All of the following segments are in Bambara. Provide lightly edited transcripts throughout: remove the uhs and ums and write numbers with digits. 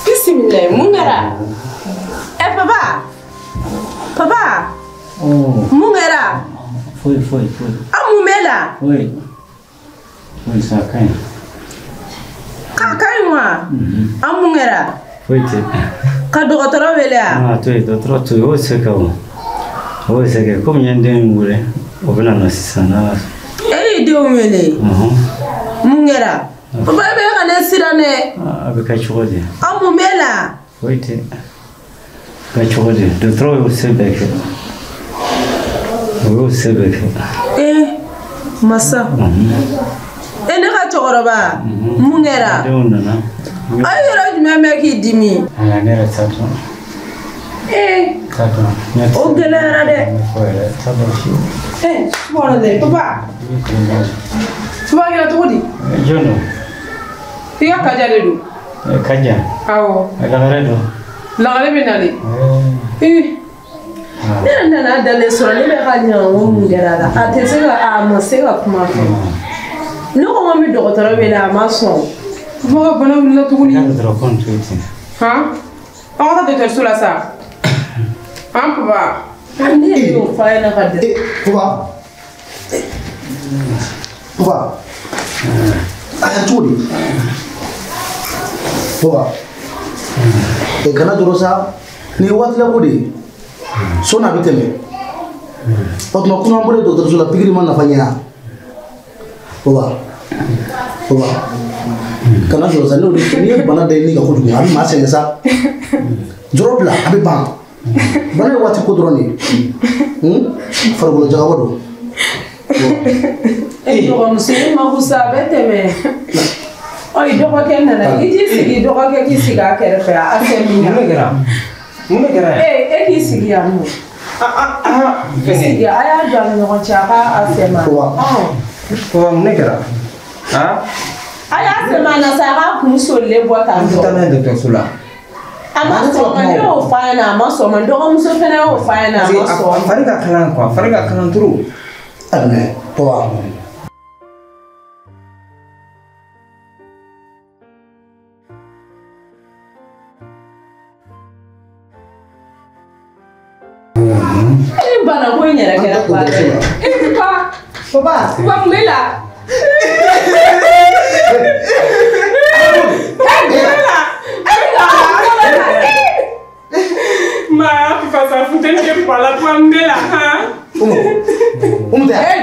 Bismillah, Mungera. Papa. Papa. Oh. Mungera. Foi. Amumela. Foi sacanha. Kakaiwa. Amungera. Foi te. Kadokotoro velea. Tu doutor tu o sekao. O seke como yende ngure. Obena na sisana. Dio mele. Mungera. Papa be kana sirane. Abeka chode. Amumela. Foi te. Ka chode. Doutor o sebeke. O sebeke. Masa. Ne ka chokoroba. Mungera. Ayira jumeme ki dimi. Nera tato. Tato. O gelera de. Bora de papa. Papa ya todi. Jono. Tiga kaja de du. Kaja. Awo. Agara do. La gale benali. Nena dale sura ne be kanya wo mungera la. Atesega a masega kuma fa. No ko mi dokotoro be la maso. Papa bana wala tuguni. Ya dro kon tuiti. Ha? Awa ta docteur sula sa. Papa. Andi yo fa na ka de. Papa. Aya tuli. Papa. Kana dorosa ni wat la kudi. Sona biteme. Patma kuna mbole docteur sula pigiri man nafanya. Papa. Kana dorosa ni bana de ni ka kudu abi ma senga Jorobla abi bang. Bana wati kudroni. Farbulo jagawado. Doko musiri makusa beteme. Oi doko kenna na iti sigi doko ke kisiga kerefe aseminya. Mungera. Ki sigi amu. Sigi aya jam no chaka asema. Ko mungera. Aya asema na sara kumso lebo tanzo. Tana docteur Sula. Amaso manyo fana amaso mandoko muso fena o fana amaso. Fariga kalan turu. Ane, Papa. Bana ko nyere kera pa. Papa mbela. Ma, papa ça fout un peu la pomme mbela, hein?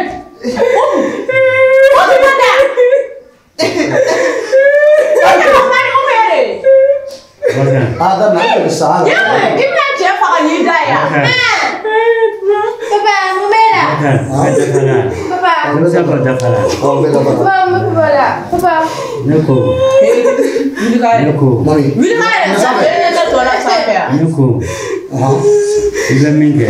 Ada nak besar. Ya, ini aja pakai hidayah. Papa, mbela. Papa. Papa. Nuko. Iza minge.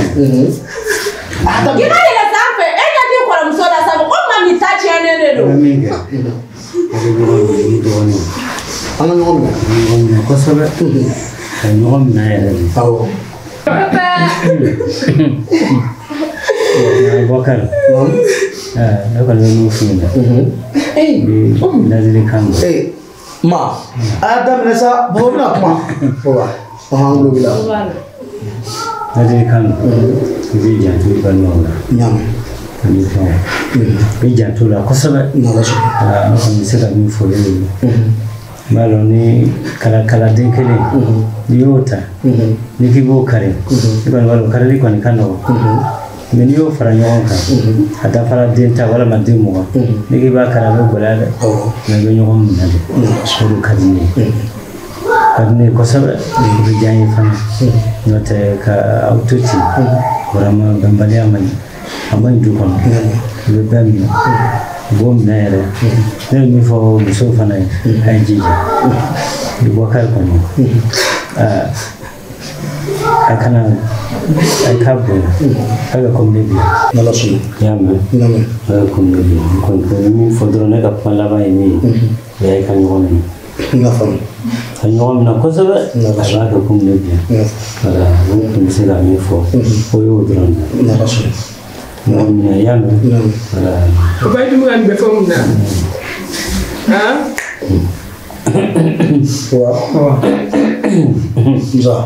Gimana ya sampai? Jadi kalau musola sama, kok mami touch ane do? Minge. Ada orang ini. Ana ngomong. Ngomong ko sabe. Ngomong na ya. Tahu. Papa. Bakar. Aku kalau musuhnya. Dari kamu. Ma. Ada nasa boleh ma. Wah. Alhamdulillah. Dari kamu. Bija tu kan Nyam. Bija tu lah. Kau sabe. Nala sih. Aku mesti tak info ini. Malu ni kala dengkeli. Diota. Nikibu kare. Iban baru kare ni kan kano. mais n'i y'o fara ɲɔgɔn kan a dafara den ta walima den 20 n'i k'i b'a kala a bɛ gɛlɛya dɛ mais i bɛ ɲɔgɔn minɛ de o de ka di ne ye ka di ne ye kosɛbɛ o bɛ diya n ye fana n'o tɛ ka aw to ten vraiment bɛnbaliya man ɲi a man ɲi du kɔnɔ i bɛ bɛɛ minɛ u b'o minɛ yɛrɛ ne bɛ min fɔ musow fana ye a ye jija i bɔ kari kɔnɔ a kana a ka bonya a ka comme ne biya n'Ala sɔnna i y'a mɛn a ka comme ne biya n kɔni bɛ min fɔ dɔrɔn ne ka kuma laban ye min ye o y'a ka ɲɔgɔn minɛ n y'a faamu ka ɲɔgɔn minɛ kosɛbɛ a b'a kɛ comme ne biya voilà ne tun bɛ se ka min fɔ o y'o dɔrɔn de n'Ala sɔnna ɲɔgɔn minɛ i y'a mɛn voilà o b'a dun ka nin bɛ fɛn mun na Musa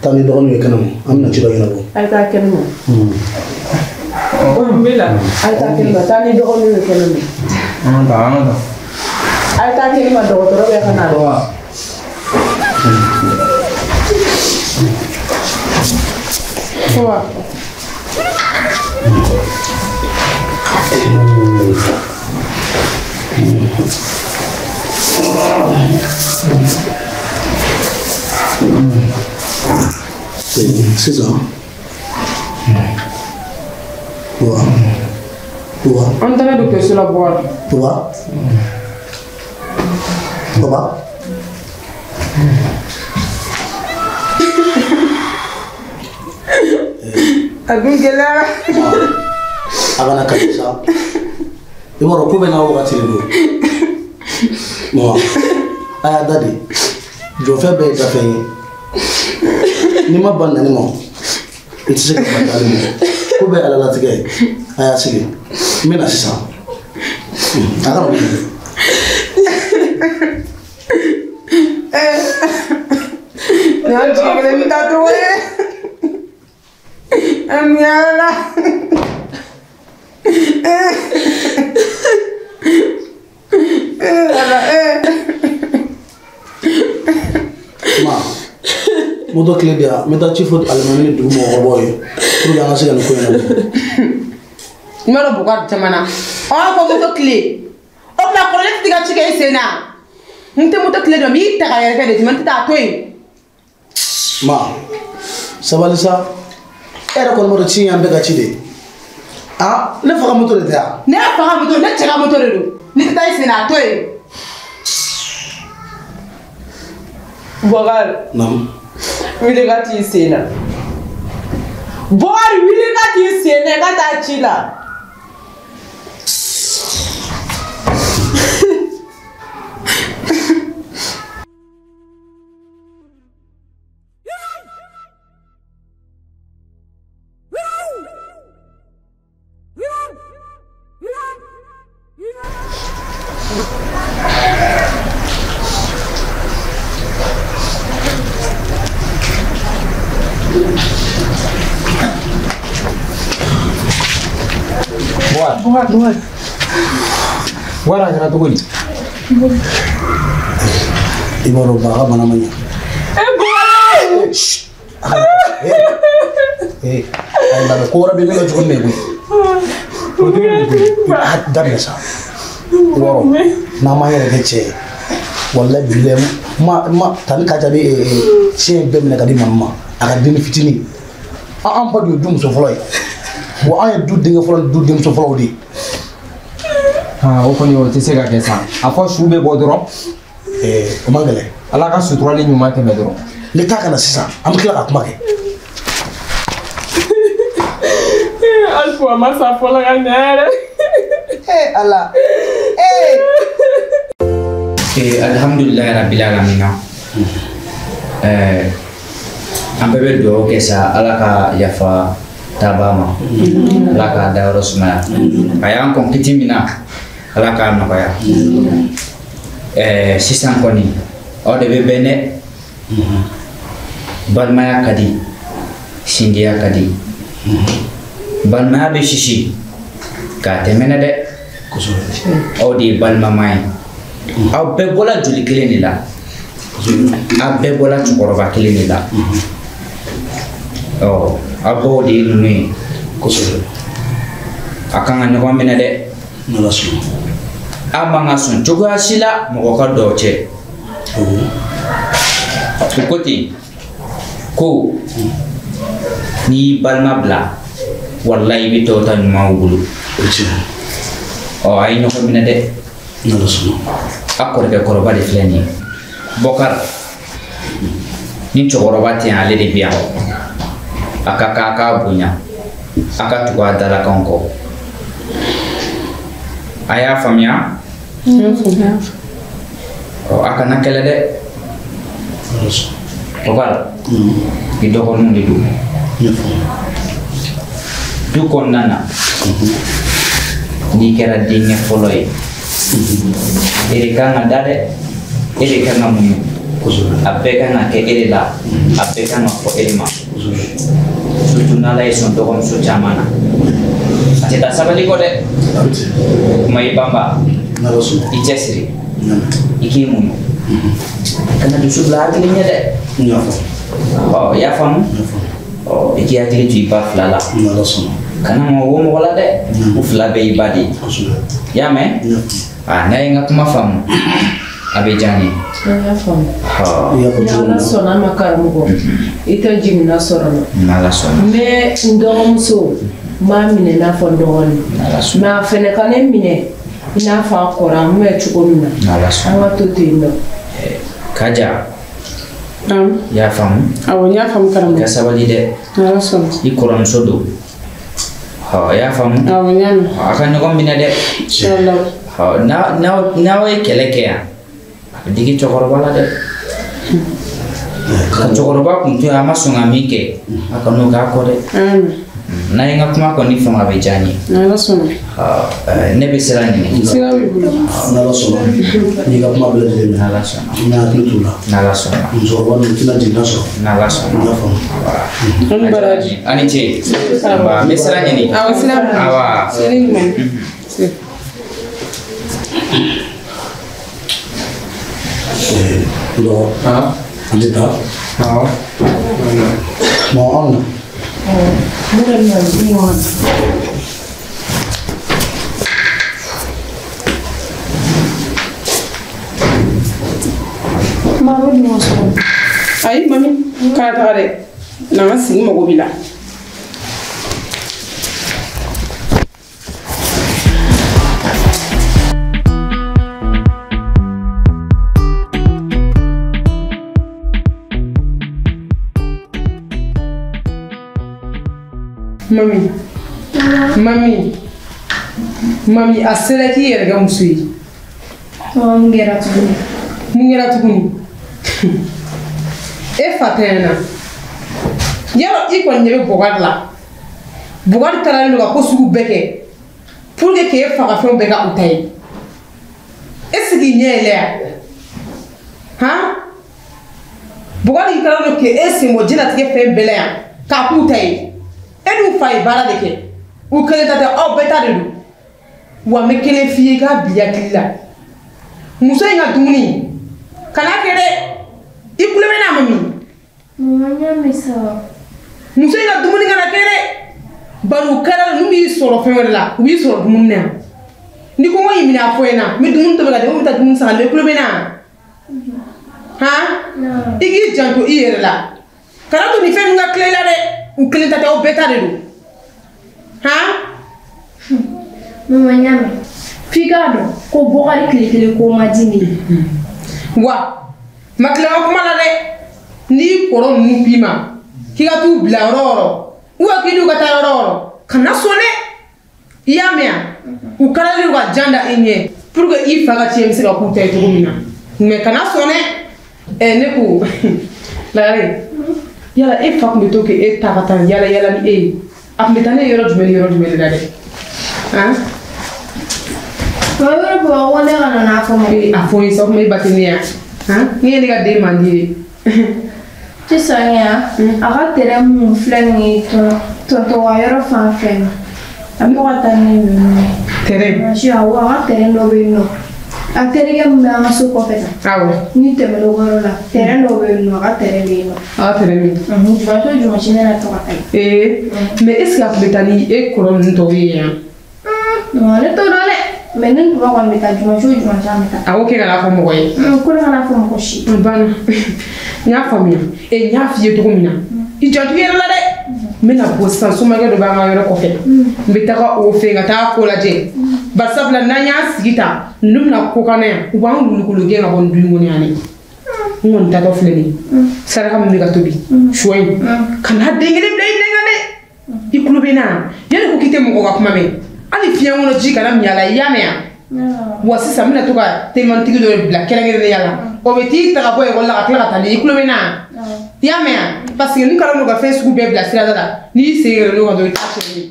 taa ni dɔgɔninw ye kɛnɛ ma an bɛna ci dɔ ɲɛnabɔ a ye taa kɛnɛ ma o bɛ la a ye taa kɛnɛ ma taa ni dɔgɔninw ye kɛnɛ ma a ye taa kɛnɛ ma dɔgɔtɔrɔ bɛ ka na sisan an taara dɔgɔtɔrɔso la bɔ Papa a dun gɛlɛyara a kana kasi sa i b'a dɔn ko bɛ n'a wagati de don a y'a da de jɔfɛn bɛɛ ye dafɛn ye n'i ma ban nani ma i tɛ se ka ban dali ma ko bɛɛ ala latigɛ ye a y'a sigi n bɛ na sisan a kana wuli n'an jigin bɛ taa cogo ye an yala ma moto kile dia n bɛ taa ci fɔ alimami ni dugu mɔgɔkɔrɔbaw ye pour que an ka se ka nin ko in labɔ n b'a dɔn Bukari jamana ɔ ko moto kile o tuma kɔrɔlen tɛ ka ci kɛ i sen na n tɛ moto kile dɔn n b'i ta ka yɛrɛ kɛ de tuma n tɛ taa to yen ma sabali sa e yɛrɛ kɔni b'a dɔn ci y'an bɛɛ ka ci de ne fa ka moto de tɛ yan ne fa ka moto ne cɛ ka moto de don ne tɛ taa i sen na a to yen Bukari wili ka t'i sen na Bukari wili ka t'i sen na i ka taa ci la Wara kɛra cogo di? I b'a dɔn ba ka bana ma ɲɛ ayi lamɛn ko wɛrɛ bɛ min ka jugu ni ne ye koyi a daminɛ sa wɔɔrɔ n'an m'an yɛrɛ kɛ cɛ ye walayi bilayi ma tani ka ca ni siɲɛ bɛɛ minɛ ka di mami ma a ka denni fitinin an ba dun ye du muso fɔlɔ ye wa an ye du denkɛ fɔlɔ ni du denmuso fɔlɔw de ye o kɔni o tɛ se ka kɛ sa a fɔ su bɛ bɔ dɔrɔn o man gɛlɛn ala ka suturali ɲuman tɛmɛ dɔrɔn ne t'a kana sisan an bɛ tila ka kuma kɛ hali fo a ma sa fɔlɔ ka ɲɛ yɛrɛ ala alhamdulilayi rabbil alamina an bɛɛ bɛ dugawu kɛ sa ala ka yafa taaba ma ala k'a dayɔrɔ sumaya a y'an kɔn kiti min na ala k'a nɔgɔya sisan kɔni aw de bɛ bɛn dɛ balimaya ka di sindiya ka di balimaya bɛ sisi k'a tɛmɛnɛ dɛ aw de ye balimama ye aw bɛɛ bɔla joli kelen de la aw bɛɛ bɔla cɛkɔrɔba kelen de la aw baw de ye ninnu ye kosɛbɛ a kan ka ɲɔgɔn minɛ dɛ n'ala sɔnna a man ka sɔn cogoya si la mɔgɔ ka dɔ cɛ u ko ten ko n'i y'i balima bila walayi i bɛ tɔw ta ɲumanw bolo a ye ɲɔgɔn minɛ dɛ n'ala sɔnna a kɔrɔkɛ kɔrɔba de filɛ nin ye Bɔkari ni cɛkɔrɔba tɛ yan ale de bɛ yan a ka kan a k'a bonya a ka tugu a dalakanw kɔ a y'a faamuya a kana kɛlɛ dɛ Bɔkari i dɔgɔninw de don du kɔnɔna na n'i kɛra denkɛ fɔlɔ ye e de kan ka da dɛ e de kan ka muɲu a bɛɛ kan ka kɛ e de la a bɛɛ kan ka fɔ e de ma surtout n'ala ye sɔn dɔgɔmuso caman na a tɛ taa sabali kɔ dɛ kuma i banba i cɛsiri i k'i muɲu kana dusu bila hakili ɲɛ dɛ i y'a faamu i k'i hakili to i ba fila la kana mɔgɔ mɔgɔ la dɛ u fila bɛɛ i ba de ye i y'a mɛn n'a ye n ka kuma faamu a bɛ diya n ye ni ala sɔnna ma karamɔgɔ i tɛ jiginna sɔrɔ la n'ala sɔnna n dɔgɔmuso m'a minɛ i n'a fɔ n dɔgɔnin mɛ a fɛnɛ ka ne minɛ i n'a fɔ a kɔrɔ an bɛ cogo min na an ka to ten nɔ Kaja i y'a faamu awɔ n y'a faamu karamɔgɔ i ka sabali dɛ n'ala sɔnna i kɔrɔmuso don i y'a faamu awɔ n y'a mɛn a ka ɲɔgɔn minɛ dɛ n'aw ye kɛlɛ kɛ yan a bɛ digi cɛkɔrɔba la dɛ ka cɛkɔrɔba kun to yen a ma sɔn ka min kɛ a ka n'o k'a kɔ dɛ n'a ye n ka kuma kɔni faamu a bɛ diya n ye n'ala sɔnna ne bɛ sira ɲini sira b'i bolo n'ala sɔnna n'i ka kuma bɛɛ lajɛlen mɛn n'ala sɔnna n bɛ hakili t'o la n'ala sɔnna musokɔrɔba ninnu tɛna jiginna sɔrɔ n'ala sɔnna n y'a faamu an ni baraji a ni ce n bɛ sira ɲini awɔ sira b'i bolo awa sira ɲuman dɔgɔ an tɛ taa bon anw na ne yɛrɛ bɛna di ɲɔgɔn maa bɛ ɲɔgɔn sɔrɔ ayi mami k'a taga dɛ n'an ka sigi mago b'i la mami a sera k'i yɛrɛ kɛ muso ye mun kɛra tuguni e fa tɛɲɛna yɔrɔ i kɔni ɲɛ bɛ Bɔkari la Bɔkari taara ka ko sugu bɛɛ kɛ pour que k'e fa ka fɛnw bɛɛ ka u ta ye est ce que i ɲɛ yɛlɛ yan Bɔkari taara k'e sen bɔ diɲɛlatigɛ fɛn bɛɛ la yan k'a k'u ta ye e n'u fa ye baara de kɛ u kelen ta tɛ aw bɛɛ ta de don wa n bɛ kelen f'i ye i k'a bila i hakili la muso in ka dumuni kana kɛ dɛ i kulo bɛ n'a ma min muso in ka dumuni kana kɛ dɛ bari u kɛra n'u b'i sɔrɔ fɛn wɛrɛ la u b'i sɔrɔ dumuni na ni kɔngɔ y'i minɛ a fɔ n ɲɛna n bɛ dumuni tobi ka di n bɛ taa dumuni san i kulo bɛ n'a i k'i janto i yɛrɛ la kana to ni fɛn ninnu ka tila i la dɛ u kelen ta tɛ aw bɛɛ ta de don Mama ɲa mɛn f'i k'a dɔn ko Bɔkari tile kelen ko ma di ne ye wa ma tila ka kuma la dɛ n'i kɔrɔ ninnu k'i ma k'i ka t'u bila yɔrɔ o yɔrɔ k'i n'u ka taa yɔrɔ o yɔrɔ kana sɔn dɛ i y'a mɛn yan u kalalen ka jan da i ɲɛ pour que i fa ka tiɲɛ bɛ se ka k'u ta ye cogo min na mais kana sɔn dɛ ne ko Lare yala e fa tun bɛ to k'e ta ka taa yala yala ni e ye a tun bɛ taa ne yɔrɔ jumɛn ni yɔrɔ jumɛn de la dɛ yɔrɔ bɔ ko ne ka na fɔ ma a fɔ n ye sa o tuma e ba tɛ ne yan ni ye ne ka den man di ye sisan ya a ka tɛrɛ mun filɛ nin ye tonton ka yɔrɔ fan fɛ na an bɛ ka taa ne yen tɛrɛ awɔ a ka tɛrɛ dɔ bɛ yen nɔ A terikɛ min bɛ an ka so kɔfɛ tan. Awɔ. Ni tɛmɛna o yɔrɔ la terrain dɔw bɛ yen nɔ a ka terrain bɛ yen nɔ. A ka terrain bɛ yen. Dimanche o dimanche ne na to ka taa. Mais est-ce que a tun bɛ taa ni e kɔrɔ ninnu tɔw ye yan? Non ne t'o dɔn dɛ. Mais ne tun b'a kɔni bɛ taa dimanche o dimanche an bɛ taa. A ko k'e kana fɔ mɔgɔ ye. Ko ne kana fɔ mɔgɔ si. Banna. N y'a faamuya. N y'a f'i ye cogo min na. I janto i yɛrɛ la dɛ. N bɛna bɔ sisan somakɛ dɔ b'an ka yɔrɔ kɔfɛ. N bɛ taga o fɛ yen ka taa ko lajɛ. Bari sabula n'an y'a sigi tan ninnu bɛna ko kan na yan u b'an wuluwulu gɛn ka bɔ nin du in kɔnɔ yan ne. N kɔni tatɔ filɛ nin ye. Saraka min bɛ ka tobi. Sɔ in. Kana den kelen bila i den kan dɛ. I tulo bɛ n na. Yanni ko k'i tɛ mɔgɔ ka kuma mɛn. Hali fiɲɛ kɔnɔ ji kana min a la i y'a mɛn yan. Wa sisan n bɛna to ka telimannitigi dɔ de bila kɛrɛnkɛrɛnnenya la. O bɛ t'i ta ka bɔ ekɔli la ka tila ka taa i tulo bɛ n na. I y'a mɛn yan. Parce que ni kala n'o ka fɛn sugu bɛɛ bila sirada la n'i y'i sen yɛrɛ n'o kan dɔrɔn i t'a cɛ ye.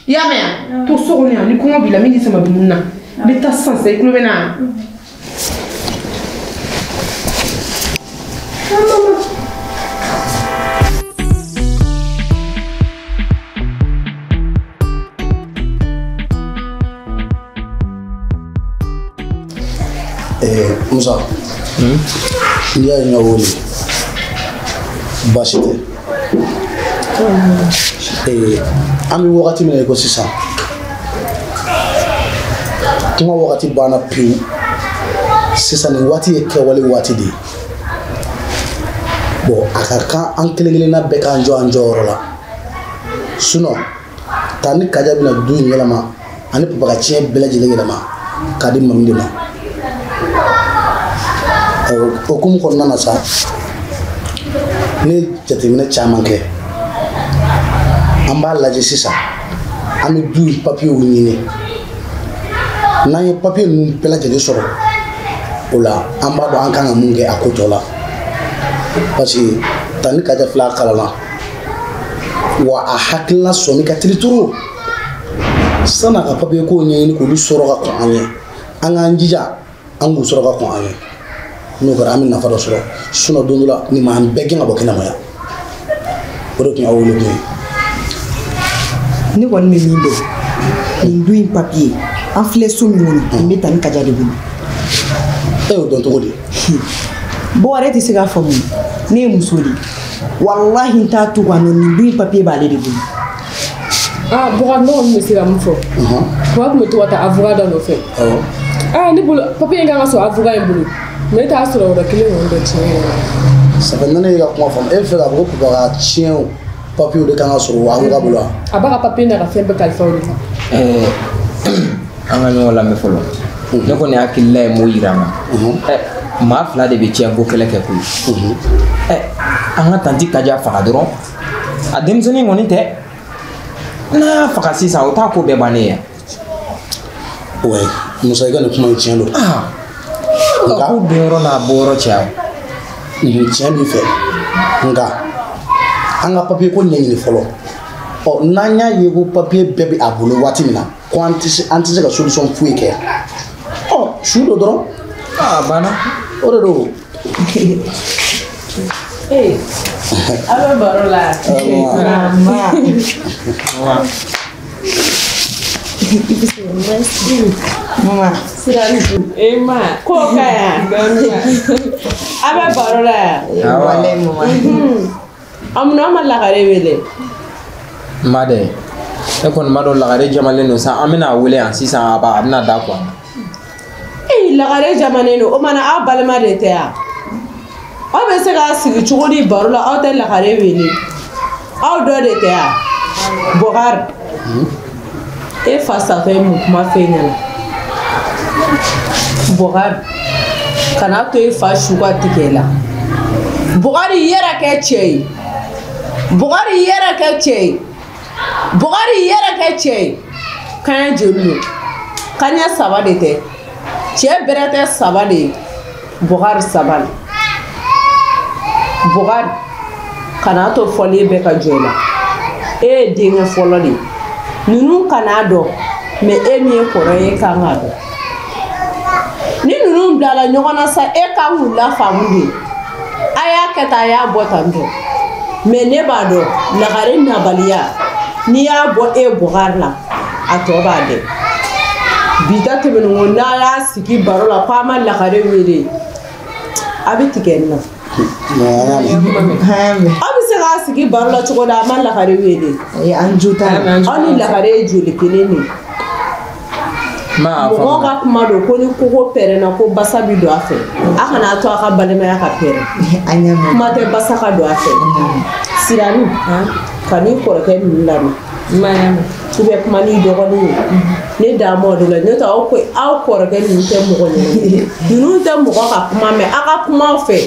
I y'a mɛn yan. To so kɔnɔ yan ni kɔngɔ b'i la min k'i sama dumuni na. N bɛ taa sisan sisan i tulo bɛ n na. Musa, n'i y'a ye n ka wele baasi tɛ an bɛ wagati min na i ko sisan kuma wagati banna pewu sisan nin waati ye kɛwale waati de ye bon a ka kan an kelen kelenna bɛɛ k'an jɔ an jɔyɔrɔ la sinon taa ni kaja bɛna du in yɛlɛma ani papa ka tiɲɛ bɛɛ lajɛlen yɛlɛma k'a di mamu de ma okumu kɔnɔna na sa ne jateminɛ caman kɛ an b'a lajɛ sisan an bɛ du papiyew ɲini n'an ye papiye ninnu bɛɛ lajɛlen sɔrɔ o la an b'a dɔn an kan ka mun kɛ a ko tɔ la parce que tani kaja fila kalanna wa a hakilina sɔnni ka teli turu san'a ka papiye kow ɲɛɲini k'olu sɔrɔ ka kɔn an ye an k'an jija an k'u sɔrɔ ka kɔn an ye n'o kɛra an bɛ nafa dɔ sɔrɔ sinon don dɔ la nin ma an bɛɛ gɛn ka bɔ kɛnɛma yan o de tun y'aw wele kun ye. Ne kɔni bɛ min dɔn nin du in papiye an filɛ so min kɔnɔ nin bɛ Tani Kaja de bolo. E y'o dɔn cogo di? Bɔgɔrɛ tɛ se k'a faamu ne ye muso de walahi n t'a to ka nɔ nin du in papiye b'ale de bolo. Bɔgɔ ne kɔni bɛ se ka mun fɔ Papa tun bɛ to ka taa avocat dɔ nɔfɛ ne bolo papiye in kan ka sɔrɔ avocat in bolo mais e t'a sɔrɔ yɔrɔ kelen kɔni dɔ tiɲɛ yɛrɛ la. Ça fait nane ka kuma faamu e fɛ k'a fɔ ko papa ka tiɲɛ papiyew de kan ka sɔrɔ avocat bolo wa? A b'a ka papiye n'a ka fɛn bɛɛ kalifa o de kan. An ka ɲɔgɔn lamɛn fɔlɔ ne kɔni hakilila ye m'o yira n na maa fila de bɛ tiɲɛko kɛlɛ kɛ koyi an ka Tanti Kaja faga dɔrɔn a denmisɛnnin kɔni tɛ n'a y'a faga sisan o t'a ko bɛɛ bannen ye. Ouais Musa i ka nin kuma in tiɲɛ don. Nka ko donyɔrɔ n'a bɔyɔrɔ cɛ tiɲɛ b'i fɛ nka an ka papiye ko ɲɛɲini fɔlɔ n'an y'a ye ko papiye bɛɛ bɛ a bolo waati min na ko an tɛ se ka solution foyi kɛ su dɔ dɔrɔn banna o de don. A bɛ baro la. Mama Sirani ma ko ka yan a bɛ baro la yan. Wale mama. Amuna ma lagare wele. Ma dɛ e kɔni ma dɔn lagare jamalen don sa an bɛna wele yan sisan a bɛna da kuwa. Lagare jamanen don o mana aw balima de tɛ yan aw bɛ se k'a sigi cogo di baro la aw tɛ lagare wele aw dɔ de tɛ yan Bɔgari e fa satɔ ye mun kuma fɛ ɲɛna Bɔgari kana to e fa su ka tigɛ la Bɔgari yɛrɛ kɛ cɛ ye Bɔgari yɛrɛ kɛ cɛ ye Bɔgari yɛrɛ kɛ cɛ ye kaɲɛ joli don kaɲɛ 3 de tɛ cɛ bɛrɛ tɛ 3 de ye Bɔgari sabali Bɔgari kana to fɔli bɛ ka jɔ i la e ye denkɛ fɔlɔ de ye ninnu kana dɔn mais e min ye kɔrɔ ye kan ka dɔn ni ninnu bilala ɲɔgɔn na sa e kan k'u lafaamu de a y'a kɛ tan a y'a bɔ tan tɔ mais ne b'a dɔn lagare nabaliya n'i y'a bɔ e Bɔgari la a tɔ b'a dɛ bita tɛmɛnen n'a y'a sigi baro la k'a ma lakare wele a bɛ tigɛ n na aw bɛ se k'a sigi baro la cogo da a ma lakare wele an jo t'a la aw ni lakare ye joli kelen de mɔgɔw ka kuma don ko ni koko pɛrɛnna ko basa bɛ don a fɛ a kana to a ka balimaya ka pɛrɛn kuma tɛ basa ka don a fɛ sirani ka n'i kɔrɔkɛ ninnu lamɛn ou bien kuma n'i dɔgɔnin ye ne da mɔ de la ne tɛ aw kɔrɔkɛ ninnu tɛ mɔgɔ ɲɛnɛ ninnu tɛ mɔgɔ ka kuma mɛn a ka kumaw fɛ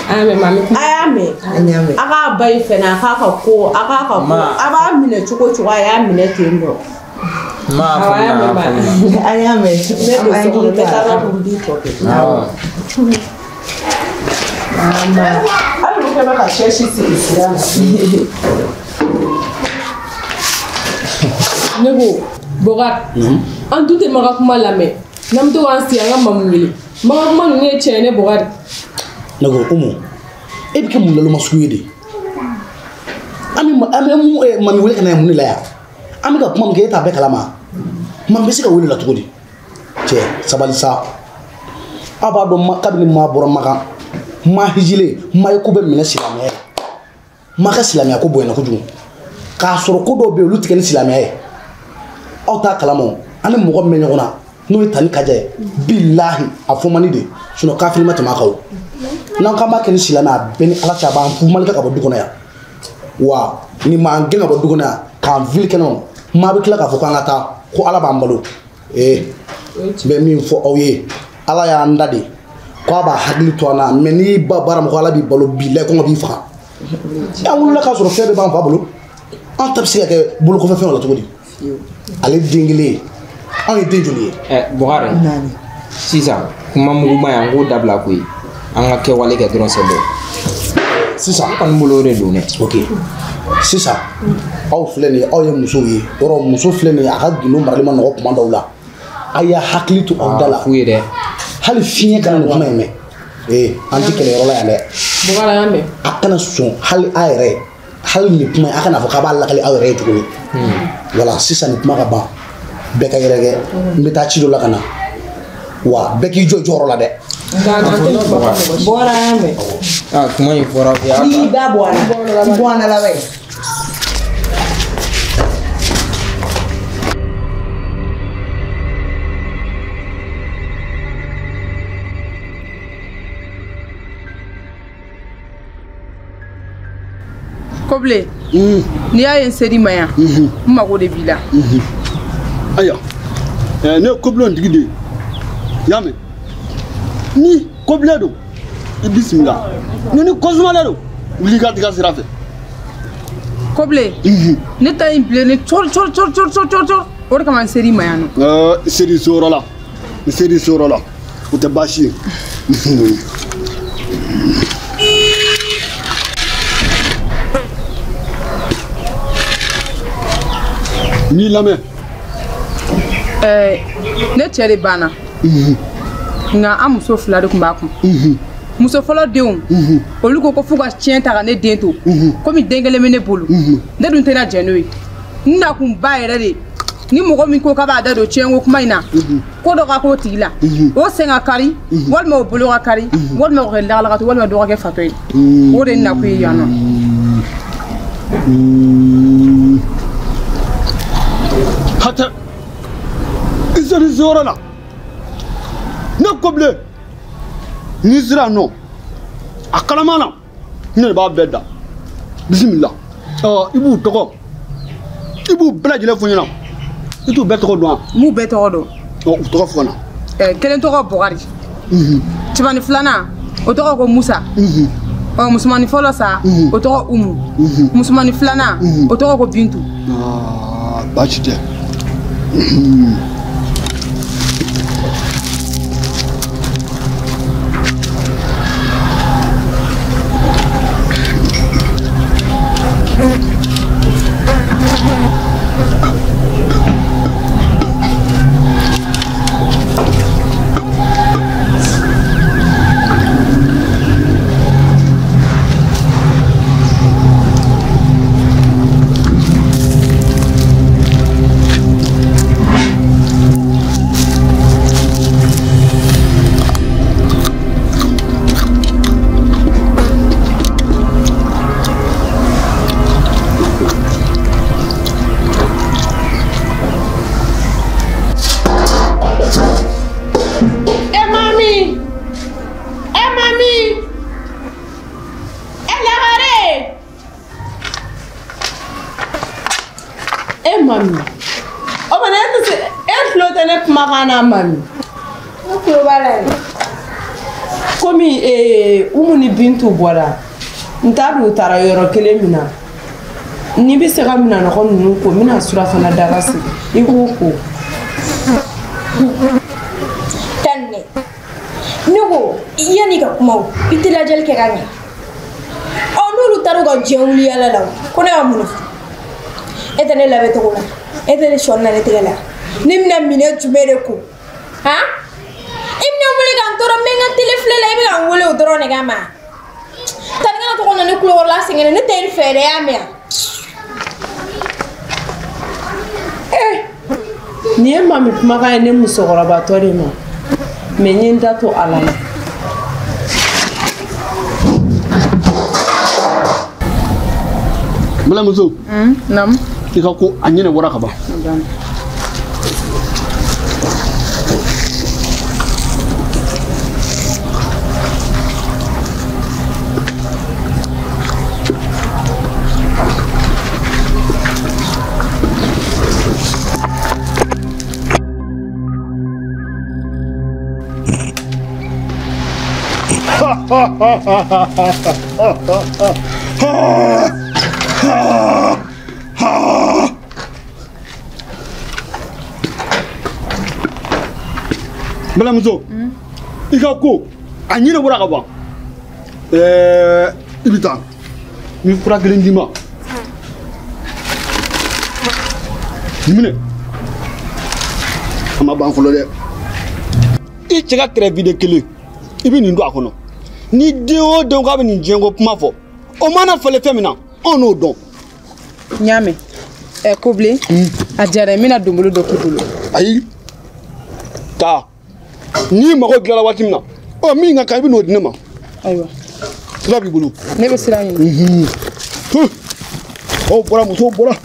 a y'a mɛn a k'a ba yi fɛnɛ a k'a ka ko a k'a ka ko a b'a minɛ cogo cogo a y'a minɛ ten dɔ a y'a mɛn ne bɛ so kɔnɔ n bɛ taa n ka kundi tɔ kɛ hali n'u kɛ bɛ ka sɛsi sigi sira la ne ko Bokar an dun tɛ maga kuma lamɛn n'an bɛ to k'an sigi an ka mamu wele maga kuma ninnu ye tiɲɛ ne Bokar ne ko Umu e bɛ kɛ mun laloma sugu ye de an bɛ mami wele ka na mun de la yan an bɛ ka kuma min kɛ e t'a bɛɛ kalama mami bɛ se ka wele la cogo di cɛ sabali sa a b'a dɔn kabini maa bɔra Makan maa hijile maa ye ko bɛ minɛ silamɛya maa ka silamɛya ko bonyana kojugu k'a sɔrɔ ko dɔw bɛ yen olu tigɛ ni silamɛya ye aw t'a kalama an bɛ mɔgɔ min bɛ ɲɔgɔn na n'o ye Tani Kaja ye bilahi a fɔ man di de sinon kafiri ma tɛmɛ a kan o n'an k'an b'a kɛ ni silamɛ a bɛɛ ni Ala cɛ a b'an fu Malika ka bɔ du kɔnɔ yan wa ni m'an gɛn ka bɔ du kɔnɔ yan k'an fili kɛnɛ maa bɛ tila k'a fɔ k'an ka taa ko Ala b'an balo n bɛ min fɔ aw ye Ala y'an da de ko a b'a hakili to an na mais n'i ba baara ma ko Ala b'i balo bilahi kɔngɔ b'i faga an wulila k'a sɔrɔ fɛn bɛɛ b'an fa bolo an ta bɛ se ka kɛ bolokɔfɛ fɛnw la cogo di ale den kelen anw ye den joli ye Bokar sisan kuma muguma yan k'o dabila koyi an ka kɛwale kɛ dɔrɔn c'est bon sisan an kɔni bolo o de don dɛ ok sisan aw filɛ nin ye aw ye musow ye yɔrɔ muso filɛ nin ye a ka gindo marali ma nɔgɔ kuma dɔw la a y'a hakili to aw da la f'u ye dɛ hali fiɲɛ kana nin kuma in mɛn an tɛ kɛlɛyɔrɔ la yan dɛ Bokar an y'a mɛn a kana sɔn hali a yɛrɛ hali nin kuma a kana fɔ k'a b'a lakali aw yɛrɛ ye tuguni wala sisan nin kuma ka ban bɛɛ ka yɛrɛkɛ n bɛ taa ci dɔ la ka na wa bɛɛ k'i jɔ jɔyɔrɔ la dɛ Bokar an y'a mɛn kuma in fɔra n'i da bɔ a la bɛ Kobile n'i y'a ye n seri ma yan n mago de b'i la ayiwa ne ye Kobile tigi de ye i y'a mɛn ni Kobile don i bisimila ni Kosumalen don wuli i ka taa i ka sira fɛ Kobile ne ta in bilen cɔri o de kama n seri ma yan nɔ seri so yɔrɔ la o tɛ baasi ye n'i lamɛn ne cɛ de banna nka an muso fila de tun b'a kun muso fɔlɔ denw olu ko f'u ka tiɲɛ ta ka ne den to komi den kelen bɛ ne bolo ne dun tɛna jɛn n'o ye n na kun ba yɛrɛ de ni mɔgɔ min ko k'a b'a da don tiɲɛko kuma in na ko dɔ ka k'o tigi la o sen ka kari walima o bolo ka kari walima o kɛ lagalakatɔ walima dɔ ka kɛ fatɔ ye o de na kun ye yan nɔ hatɛ i seri so yɔrɔ la ne Kobile n'i sera nɔ a kalama na ne de b'a bɛɛ da bisimila i b'u tɔgɔ i b'u bɛɛ lajɛlen fɔ ɲɛna i t'u bɛɛ tɔgɔ dɔn wa m'u bɛɛ tɔgɔ dɔn u tɔgɔ fɔ n na kelen tɔgɔ Bokari cɛbani filanan o tɔgɔ ko Musa musomani fɔlɔ sa o tɔgɔ Umu musomani filanan o tɔgɔ ko Bintu baasi tɛ kumakana mami ko bala komi umu ni Bintu bɔra ntadu tara yɔrɔ kelen min na ni bɛ se ka mina nɔgɔ ninnu ko mina surafana daga sigi I k'o ko tanne ne ko yani ka kuma I tɛ lajɛli kɛ ka ɲɛ n'olu taara u ka diɲɛ wuli yala la ko ne ka mun fɔ e tɛ ne labɛn cogo la e tɛ ne sɔnni na ne tɛgɛ la ne bɛna minɛ jumɛn de ko han I bɛna wuli ka n tɔɔrɔ n bɛ n ka tele filɛ la I bɛ ka n wele o dɔrɔn de kama tanikɛla tɔgɔ na ne kulokɔrɔla sɛgɛn ne tɛ n fɛ dɛ y'a mɛn ni ye mami kumakan ye ne musokɔrɔbatɔ de ma mais n ye n da to ala la Balamuso Nam. I ka ko a ɲinɛ bɔra ka ban Balamuso I ka ko a ɲinɛ bɔra ka ban I bɛ taa ni fura kelen d'i ma minɛ a ma ban fɔlɔ dɛ I cɛ ka kɛrɛ vide kelen I bɛ nin don a kɔnɔ ni den o den k'a bɛ nin diɲɛ ko kuma fɔ o mana falen fɛn min na anw n'o dɔn Ɲaamɛ ko bilen a diyara n bɛna donbolo dɔ k'i bolo ayi taa n'i mago dilanna waati min na min ka kan I bɛ n'o di ne ma ayiwa sira b'i bolo ne bɛ sira ɲini bɔra musow bɔra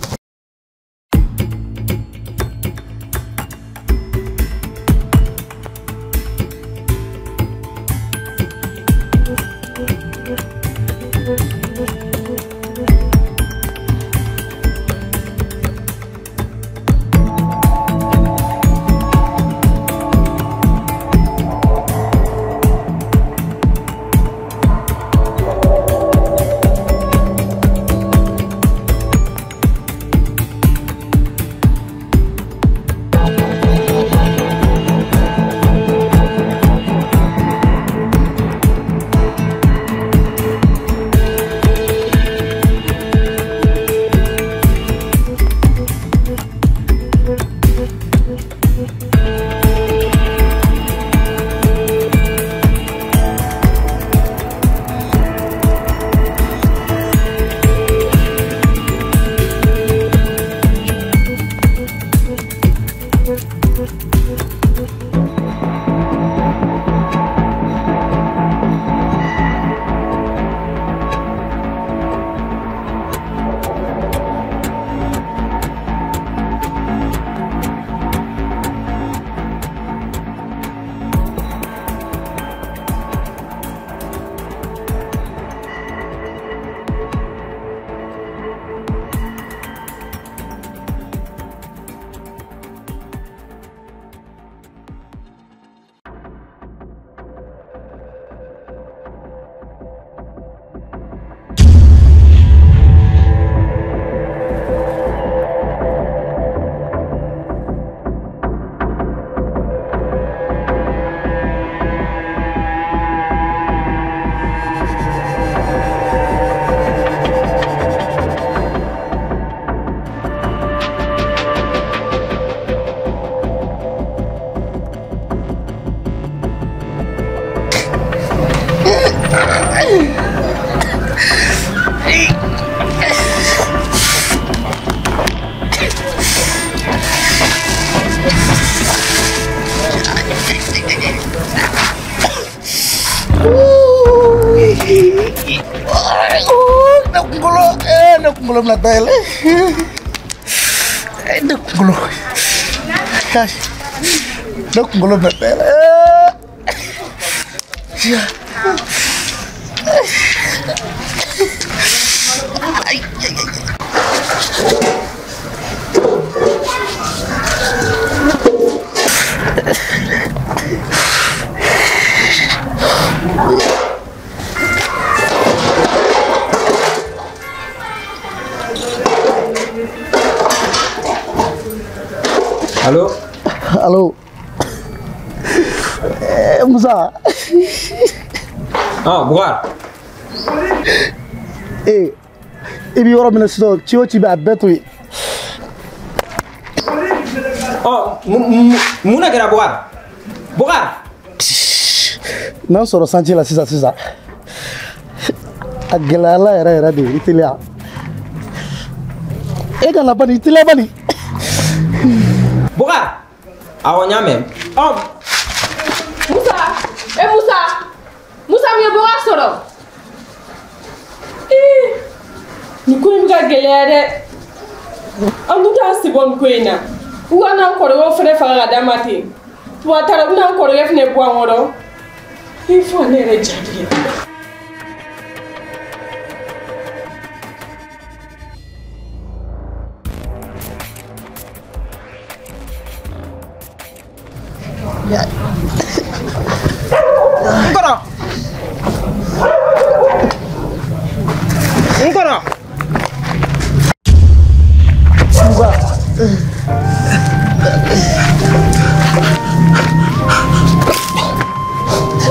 Belum na tele. Duk belum. Kas. Duk belum na tele. Ya. Musa. Ah, Bougar. Eh, il y aura une histoire. Tu vas te battre. Oh, Mouna kɛra Bougar. Bougar. N'an sɔrɔ santi la sisan. A gɛlɛyala yɛrɛ de i teliya. E kana bani i teliya bani. Bougar. Awɔ n y'a mɛn. Oh. Musa min ye Bougar sɔrɔ. Nin ko in bɛ ka gɛlɛya dɛ. An dun t'an sen bɔ nin ko in na. U ka n'an kɔrɔkɛw fɛnɛ faga ka d'a ma ten. Wa a taara u bɛna an kɔrɔkɛ fɛnɛ bɔ an kɔrɔ. Fo ne yɛrɛ jatigɛ. Nkɔrɔ.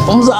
Musa.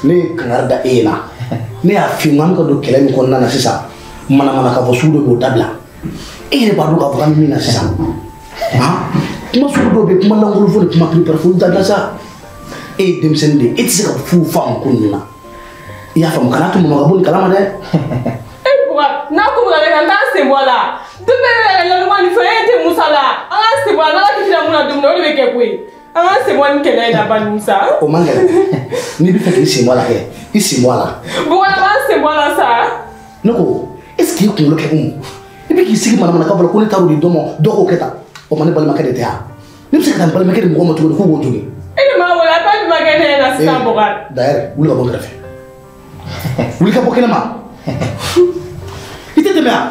Ne kangar da e la ne y'a fi man ko do kɛlɛ min kɔnɔna na sisan mana ka fɔ su dɔ b'o dabila e yɛrɛ b'a dɔn k'a fɔ k'an bɛ min na sisan kuma sugu dɔw bɛ kuma lankolon fɔ ni kuma kiripari fo dabila sa e ye denmisɛnnin de ye e tɛ se ka fu faamu ko ninnu na i y'a faamu kana to mama ka bɔ nin kalama dɛ. N'a ko bɛ ka n t'an sen bɔ a la duk bɛ ka yɛlɛma nin fɛ e tɛ Musa la an k'an sen bɔ a la n'Ala kisira mun na don min na o de bɛ kɛ koyi an k'an sen bɔ nin kɛlɛ in na bani Musa. O man gɛlɛn n'i bɛ fɛ k'i sen bɔ a la kɛ i sen bɔ a la. Bougar b'an sen bɔ a la sa. Ne ko est ce que i kunkolo kɛ kun i bɛ k'i sigi manamana ka bɔ la ko ne taar'o di dɔ ma dɔ k'o kɛ tan o ma ne balimakɛ de tɛ yan ne bɛ se ka taa n balimakɛ di mɔgɔ ma cogo di k'o b'o jogin. E de m'a wele a t'a balimakɛ ne ɲɛna sisan Bougar. D'ailleurs wuli ka bɔ n kɛrɛfɛ wuli ka bɔ kɛnɛma i tɛ tɛmɛ yan.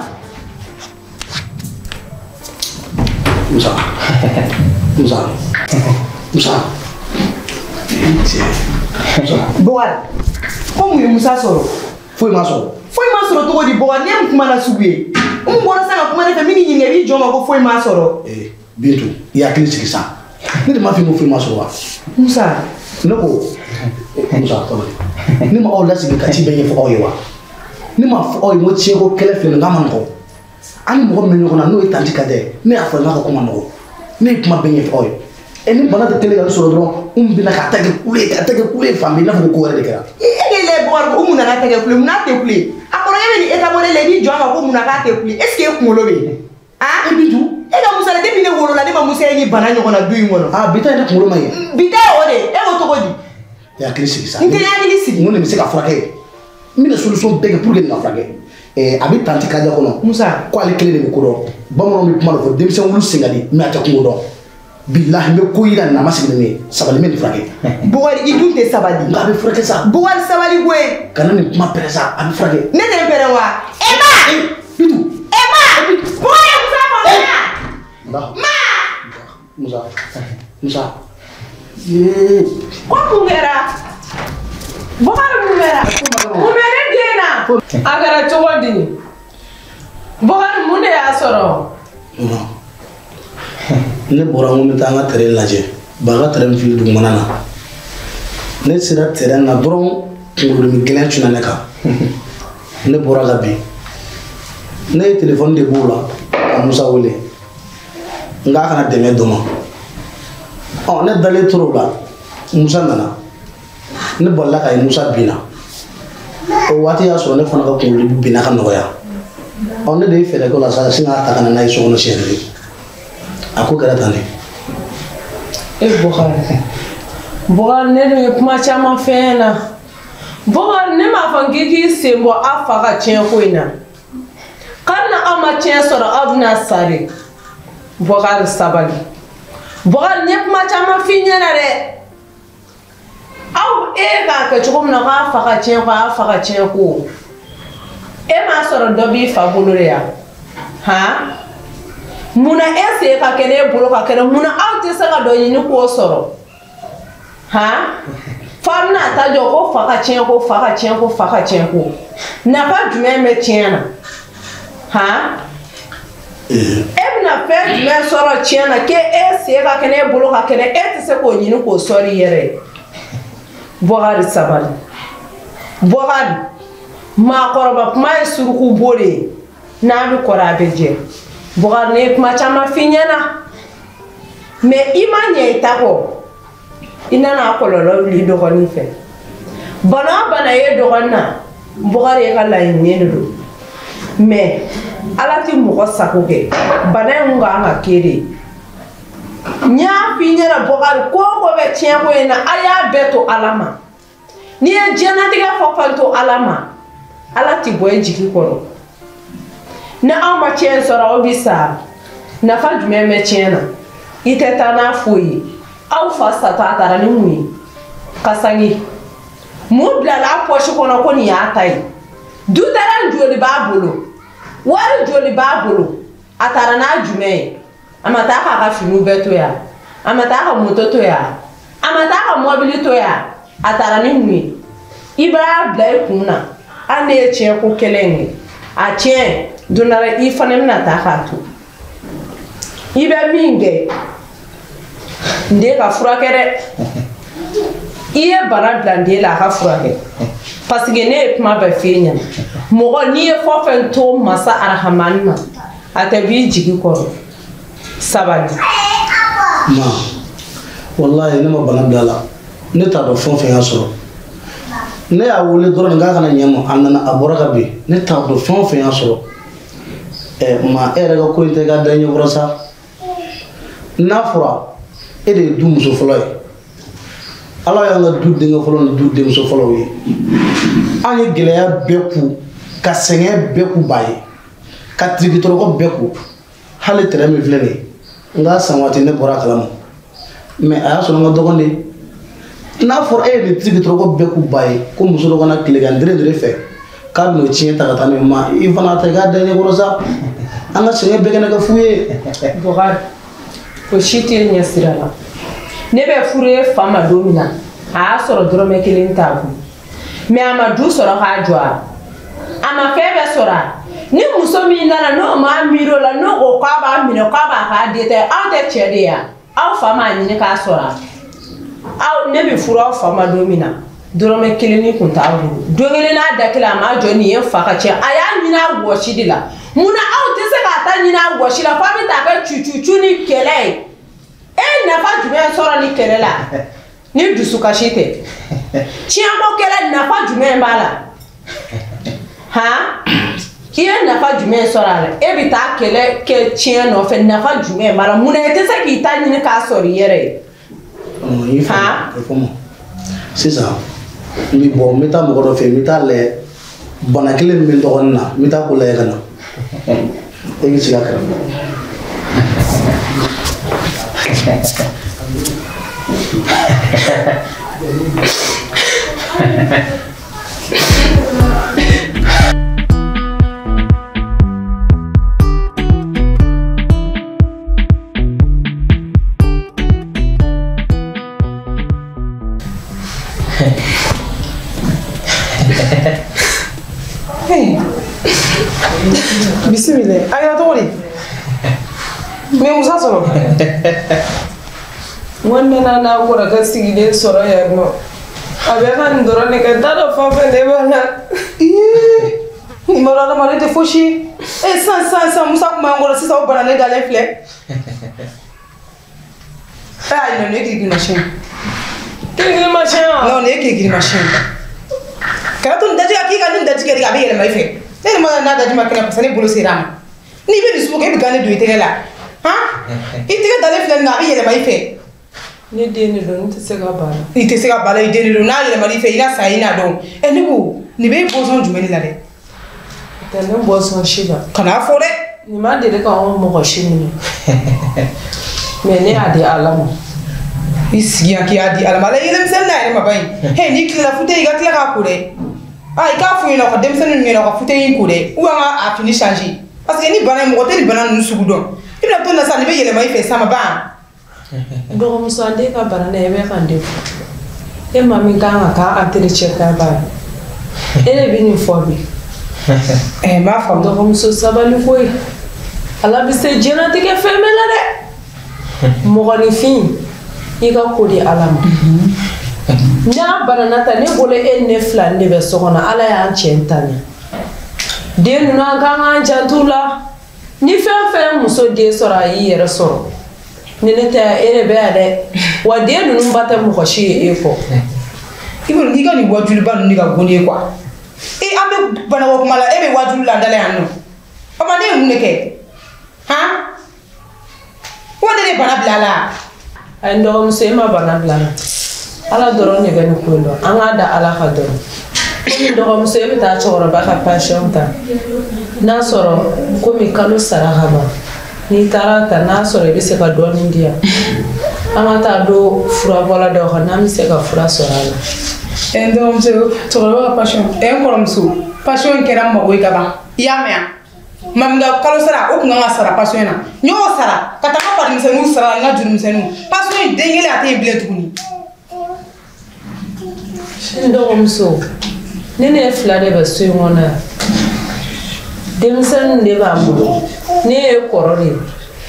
Musa. Bougar ko mun ye Musa sɔrɔ foyi ma sɔrɔ cogo di Bougar ne mun kuma na sugu ye mun bɔra sa ka kuma ne fɛ min ɲininka i b'i jɔ ma ko foyi ma sɔrɔ. Bintu i hakili sigi sa ne de m'a f'i ko foyi ma sɔrɔ wa. Musa ne ko Musa tɔgɔ ne ma aw lasigi ka ci bɛɛ ɲɛfɔ aw ye wa ne m'a fɔ aw ye n ko tiɲɛko kɛlɛ filɛ nin k'a ma nɔgɔn an ni mɔgɔ min bɛ ɲɔgɔn na n'o ye tanti Kadɛ ne y'a fɔ n k'a ka kuma nɔgɔn ne ye kuma bɛɛ ɲɛfɔ aw ye ni bana tɛ teli ka sɔrɔ dɔrɔn n bɛna ka tɛgɛ kule fan bɛɛ i n'a fɔ ko wɛrɛ de kɛra. e le Bougar ko mun nana tɛgɛ kule mun n'a tɛ kule a kɔrɔkɛ bɛ nin état modèle la i b'i jɔ a ma ko mun na k'a tɛ kule est ce que e kunkolo bɛ yen Bintu e ka Musa la depuis ne wolola ne ma Musa ye ni bana ɲɔgɔn na du in kɔnɔ. bi ta ye ne kunkolo ma ye. bi ta ye o de e ko cogo di. i hakili sigi sa. n tɛ hakili sigi. n ko nin bɛ se ka furakɛ n bɛna solution bɛɛ kɛ pour que nin ka furakɛ a bɛ tanti Kadɛ kɔnɔ Musa ko ale kelen de bɛ ko dɔn bamananw bɛ kuma dɔ fɔ denmisɛn wulu sen ka di mais a tɛ kungo dɔn bilahi n bɛ ko yira nin na a ma sigi ni ne ye sabali n bɛ nin furakɛ. Bougar i dun tɛ sabali. nka a bɛ furakɛ sa. Bougar sabali ko ye. kana nin kuma pɛrɛ sa a bɛ furakɛ. ne tɛ n pɛrɛ wa. Bintu. Bougar ye Musa kɔnɔ. Musa. ko mun kɛra Bougar mun kɛra mun bɛ ne den na. Agara cogo di? Bokar mun de y'a sɔrɔ? Ne bɔra n ko n bɛ taa n ka terrain lajɛ ba ka terrain fili dugumana na ne sera terrain na dɔrɔn kunkolomi gɛlɛn cunna ne kan ne bɔra ka bin ne ye téléphone de b'o la ka Musa wele n k'a kana dɛmɛ dɔ ma ne dalen tora o la Musa nana ne balila ka ye Musa binna o waati y'a sɔrɔ ne fana ka kunkolo binna ka nɔgɔya ne de ye fɛɛrɛ kɛ o la sa sin k'a ta ka na n'a ye so kɔnɔ siɲɛ kelen a ko kɛra tan de. Bokar ne dun ye kuma caman fɛn na Bokar ne m'a fɔ k'i sen bɔ a fa ka tiɲɛ ko in na k'ali na aw ma tiɲɛ sɔrɔ aw bɛna sa de. Bokar sabali Bokar n ye kuma caman f'i ɲɛna dɛ aw k'a kɛ cogo min na k'a fa ka tiɲɛ ko a fa ka tiɲɛ ko m'a sɔrɔ dɔ b'i fa bolo de yan munna sen ka kɛ ne bolo ka kɛnɛ munna aw tɛ se ka dɔ ɲini k'o sɔrɔ fa bɛna ta jɔ ko fa ka tiɲɛ ko fa ka tiɲɛ ko fa ka tiɲɛ ko nafa jumɛn bɛ tiɲɛ na bɛna fɛn jumɛn sɔrɔ tiɲɛ na k'e sen ka kɛ ne bolo ka kɛnɛ tɛ se k'o ɲini k'o sɔrɔ i yɛrɛ ye. Bokar sabali Bokar maakɔrɔba kuma ye suruku bo de ye n'a bɛ kɔrɔ a bɛ jɛ Bokar ne ye kuma caman f'i ɲɛna mais i ma ɲɛ i ta kɔ i nana kɔlɔlɔ wuli i dɔgɔnin fɛ bana o bana ye dɔgɔnin na Bokar ye ka laɲini de don mais Ala tɛ mɔgɔ sago kɛ bana in kan ka kɛ de n y'a f'i ɲɛna Bokar ko o ko bɛ tiɲɛ ko in na a y'a bɛɛ to Ala ma n'i ye diɲɛlatigɛ fɔ fɛn to Ala ma Ala tɛ bɔ i jigi kɔrɔ ni aw ma tiɲɛ sɔrɔ aw bɛ sa nafa jumɛn bɛ tiɲɛ na i tɛ taa n'a foyi ye aw fa satɔ a taara ni mun ye kasange mun bilala a pɔsi kɔnɔ ko nin y'a ta ye dutɛrɛn joli b'a bolo wari joli b'a bolo a taara n'a jumɛn ye a ma taa k'a ka finiw bɛɛ to yan a ma taa ka moto to yan a ma taa ka mɔbili to yan a taara ni mun ye i b'a bila i kun na hali ne ye tiɲɛ ko kelen ye a tiɲɛ don dɔ la i fana bɛna taa k'a to i bɛ min kɛ n den ka furakɛ dɛ i ye bana bila n den la a ka furakɛ parce que ne ye kuma bɛɛ f'i ɲɛna mɔgɔ n'i ye fɛn o fɛn to masa arahamani ma a tɛ b'i jigi kɔrɔ sabali. Ma wallahi ne ma bana bila la ne t'a dɔn fɛn o fɛn y'a sɔrɔ ne y'a wele dɔrɔn k'a kana ɲɛ ma a nana a bɔra ka bin ne t'a dɔn fɛn o fɛn y'a sɔrɔ ma e yɛrɛ ka ko in tɛ k'a da ɲɛ kɔrɔ sa n'a fɔra e de ye du muso fɔlɔ ye Ala y'an ka du denkɛ fɔlɔ ni du denmuso fɔlɔw ye an ye gɛlɛya bɛɛ ku ka sɛgɛn bɛɛ ku ba ye ka tirikitɔrɔkɔ bɛɛ ku hali tɛrɛ min filɛ nin ye n k'a san waati ne bɔra a kalama mais a y'a sɔrɔ n ka dɔgɔn de n'a fɔra e ye nin tirikitɔrɔkɔ bɛɛ ku ba ye ko muso dɔ kana tilegan dere fɛ k'a bɛn'o tiɲɛ ta ka taa n'o ye ma i fana ta i k'a da ɲɛ kɔrɔ sa an ka sɛgɛn bɛɛ kɛnɛ kɛ fu ye. Bokar o si tɛ ɲɛ sira la ne bɛ furu ye fa ma don min na a y'a sɔrɔ dɔrɔmɛ kelen t'a kun mais a ma du sɔrɔ k'a jɔ a ma fɛn bɛɛ sɔrɔ a ni muso min nana n'o m'a miiri o la n'o ko k'a b'a minɛ k'a b'a k'a den ta ye aw tɛ cɛ de ye aw fa m'a ɲini k'a sɔrɔ aw ne bɛ furu aw fa ma don min na dɔrɔmɛ kelen kun t'a bolo don kelen n'a da kelen a m'a jɔ nin ye fa ka cɛ a y'a ɲini a wɔsi de la munna aw tɛ se k'a ta ɲini a wɔsi la f'a bɛ taa kɛ cucu ni kɛlɛ ye e nafa jumɛn sɔrɔ ni kɛlɛ la ni dusukasi tɛ tiɲɛko kɛlɛ nafa jumɛn b'a la i ye nafa jumɛn sɔrɔ a la e bɛ taa kɛlɛ kɛ tiɲɛ nɔfɛ nafa jumɛn b'a la munna i tɛ se k'i ta ɲini k'a sɔrɔ i yɛrɛ ye sisan n bɛ bɔ n bɛ taa mɔgɔ dɔ fɛ yen n bɛ taa lajɛ bana kelen min bɛ dɔgɔnin na n bɛ taa ko lajɛ ka na e k'i sigi a kɛrɛfɛ. bisimila a kɛra cogo di mɛ musa sɔrɔ n ko nana n'a kɔrɔkɛ sigilen sɔrɔ yan nɔ a bɛ ka nin dɔrɔn de kɛ n t'a dɔn fɛn fɛn de b'a la nin ma dɔn adamaden tɛ fosi ye sisan musa kun b'an kɔrɔ sisan o bana ne dalen filɛ ayi non ne kirikiri machin kirikiri machin non ne kirikiri machin kana to nin daji ka k'i ka nin daji kɛ de a bɛ yɛlɛma i fɛ ne ni ma n'a daji ma kɛnɛ parce que ne bolo sera a ma n'i bɛ nin sugu kɛ i bɛ gan ne don i tɛgɛ la i tɛgɛ dalen filɛ nin na a bɛ yɛlɛma i fɛ ne den de don n tɛ se ka bala i tɛ se ka bala i den de don n'a yɛlɛma i fɛ i na sa i n'a dɔn ne ko nin bɛ bɔsɔn jumɛn de la dɛ tɛ ne bɔsɔn si la kana fɔ dɛ nin ma deli k'anw mɔgɔ si minɛ mais ne y'a di ala ma i sigi yan k'i y'a di ala ma ala yɛlɛmisɛnnin n'a yɛrɛ ma ban ye n'i tilela fauteuil i ka tila k'a ko dɛ i k'a f'u ɲɛna u ka denmisɛnnin ninnu ɲɛna u ka fauteuil in ko dɛ ou an ka a fini changer parce que ni bana in mɔgɔ tɛ nin bana ninnu sugu dɔn i bɛna to nin na sisan nin bɛ yɛlɛma i fɛ sisan ma ban dɔgɔmuso an den ka bana na e bɛ ka n de fɔ e ma min kan ka k'a entretien k'a ba e de bɛ nin fɔ bi n b'a faamu dɔgɔmuso sabali ko ye ala bɛ se diɲɛlatigɛ fɛn bɛɛ la dɛ mɔgɔninfin i ka ko di ala ma n'a banana ta ne bolo e ne fila de bɛ so kɔnɔ ala y'an cɛ ntanya den ninnu an kan k'an janto la ni fɛn fɛn muso den sɔrɔ a y'i yɛrɛ sɔrɔ ni ne tɛ e de bɛ yan dɛ wa den ninnu ba tɛ mɔgɔ si ye e kɔ i ka nin wajuliba ninnu de ka go ne ye kuwa an bɛ banabɔ kuma la e bɛ wajulu la dala yan nɔ o ma ne ye mun de kɛ wa ne de bana bila la a ye n dɔgɔmuso e ma bana bila la ala dɔrɔn de bɛ nin ko in dɔn an k'a da ala ka dɔrɔn komi dɔgɔmuso e bɛ taa cɛkɔrɔba ka pension ta n'a sɔrɔ komi kalo sara ka ban n'i taara ta n'a sɔrɔ i bɛ se ka dɔɔnin di yan an ka taa don furabɔla dɔw kan n'an bɛ se ka fura sɔrɔ a la. n dɔgɔmuso cɛkɔrɔba ka pension n kɔrɔmuso pension in kɛra n mago ye ka ban i y'a mɛn yan mami ka kalo sara o kun kan ka sara pension in na n y'o sara ka taa n ka parimisɛnninw sara n ka jurumisɛnninw pension in den kelen a tɛ yen bilen tuguni. n dɔgɔmuso ne ne fila de bɛ so in kɔnɔ yan denmisɛnninw de b'an bolo ne ye kɔrɔ de ye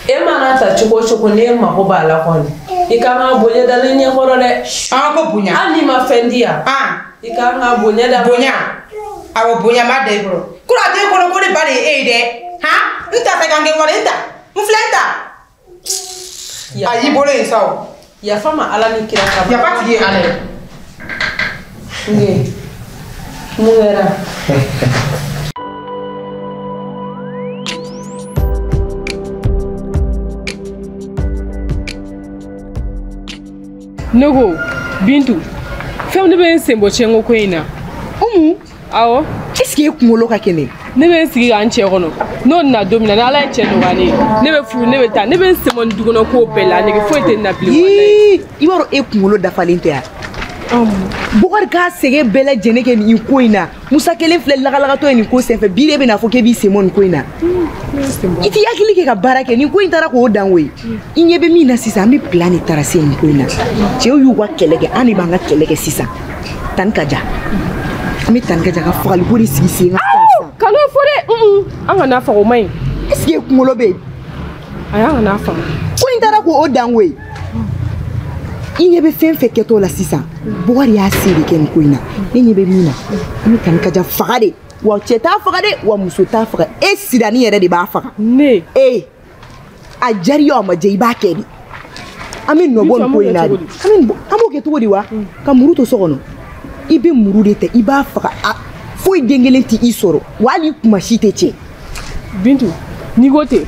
e mana ta cogo o cogo ne mago b'a la kɔni i kan ka bonya dalen ɲɛkɔrɔ dɛ. ko bonya hali n'i ma fɛn di yan i kan ka bonya da. bonya awɔ bonya m'a da i kɔrɔ kolo a t'e kɔnɔ ko ne ba de ye e ye dɛ n ta fɛ ka n kɛ wari n ta n filɛ n ta a y'i bolo yen sa o. yafa ma ala ni kira ka. yafa tigi ye ala ye. nge mun kɛra. ne ko Bintu fɛn ne bɛ n sen bɔ cɛnko ko in na. awɔ. est-ce que e kunkolo ka kɛnɛ. ne bɛ n sigi k'an cɛ kɔnɔ n'o nana don min na ni ala ye cɛ nɔgɔya ne ye ne bɛ furu ne bɛ taa ne bɛ n sen bɔ nin dukɔnɔ ko bɛɛ la nege foyi tɛ nin na bilen. i b'a dɔn e kunkolo dafalen tɛ yan. Bokari k'a sɛgɛn bɛɛ lajɛlen kɛ nin ko in na Musa kelen filɛ lagalagatɔ ye nin ko senfɛ bi de bɛna fɔ k'e b'i sen bɔ nin ko in na i t'i hakili kɛ ka baara kɛ nin ko in taara k'o dan koyi i ɲɛ bɛ min na sisan an bɛ plan de taara se nin ko in na cɛw y'u ka kɛlɛ kɛ an de b'an ka kɛlɛ kɛ sisan Tani Kaja an bɛ Tani Kaja ka fagaliko de sigi sen kan sisan. Kan'o fɔ dɛ an kana faga o ma ɲi. est-ce que kunkolo bɛ yen. ayi an kana faga. ko in taara k'o dan koyi i ɲɛ bɛ fɛn fɛn kɛtɔ la sisan Bokari y'a se de kɛ nin ko in na ne ɲɛ bɛ min na an bɛ Tani Kaja faga de wa cɛ t'a faga de wa muso t'a faga e sirani yɛrɛ de b'a faga. ne a jari o a ma diya i b'a kɛ de an bɛ nɔ bɔ nin ko in na de an b'o kɛ cogo di wa ka muru to so kɔnɔ i bɛ muru de ta i b'a faga foyi den kelen tɛ i sɔrɔ wa hali kuma si tɛ tiɲɛ. Bintu n'i ko ten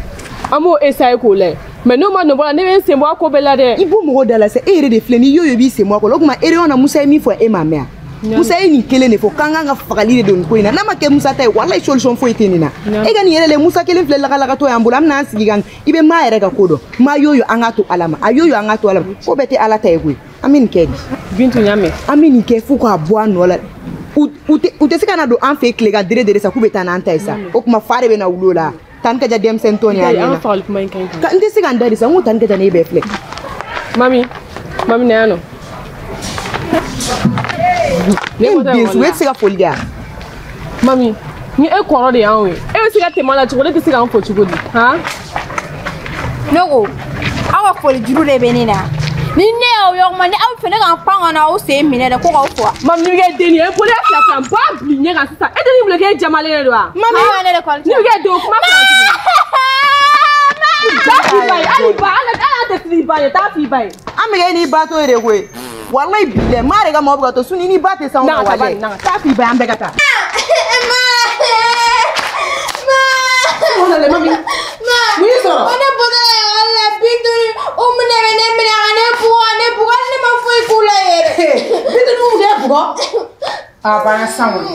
an b'o essayer k'o layɛ mais n'o ma nɔbɔ la ne bɛ n sen bɔ a ko bɛɛ la dɛ. i b'o mɔgɔw da la sa e yɛrɛ de filɛ ni y'o b'i sen bɔ a kɔnɔ o tuma réunion na Musa ye min fɔ e m'a mɛn wa Musa ye nin kelen de fɔ k'an kan ka fagali de don nin ko in na n'a ma kɛ Musa ta ye walayi solution foyi tɛ nin na e ka nin yɛrɛ le Musa kelen filɛ lagalagatɔ y'an bolo an bɛna an sigi kan i bɛ maa yɛrɛ ka ko dɔn maa y'o an k'a to ala ma a y'o an k'a to ala ma ko bɛɛ tɛ ala ta ye koyi an bɛ nin kɛ de. Bintu n y'a mɛn. an bɛ nin kɛ fo k'a bɔ a nɔ la u tɛ se ka na don an fɛ tile ka dere sa k'u bɛ taa n'an ta ye sa o tuma fa de bɛ na wuli o la Tani Kaja denmisɛnnin tɔ ni y'a ɲɛna. an fagali kuma in ka ɲi. n tɛ se ka n da de sa n ko Tani Kaja ne bɛɛ filɛ. mami na yan nɔ. ne bin su e tɛ se ka foli di yan. mami ni e kɔrɔ de y'anw ye e bɛ se ka tɛmɛ a la cogo ne tɛ se k'an fɔ cogo di han ne ko aw ka foli juru de bɛ ne na ni ne y'aw ye o kuma ni aw fɛ ne k'an pan ka na aw sen minɛ dɛ ko k'aw fɔ mami ni bɛ kɛ den ye e bolo fila fila ba bili ɲɛ kan sisan e tɛ ni wuli k'e jamalen de don wa mami y'o ne de kɔli ni bɛ kɛ den o kuma fila tuguni taa f'i ba ye hali ba ala tɛ fili ba ye taa f'i ba ye an bɛ kɛ n'i ba to ye de koyi walayi bilɛ maa de ka maaw bɛ ka to suni n'i ba tɛ san o ma wale taa f'i ba ye an bɛɛ ka taa. Mami, mun y'i sɔrɔ? ne bɔtɔ la ekɔli la Bitɔni o minɛ bɛ ne minɛ ka ne bugɔ ne ma foyi k'u la yɛrɛ. Bitɔni mun k'e bugɔ? A banna sisan kɔni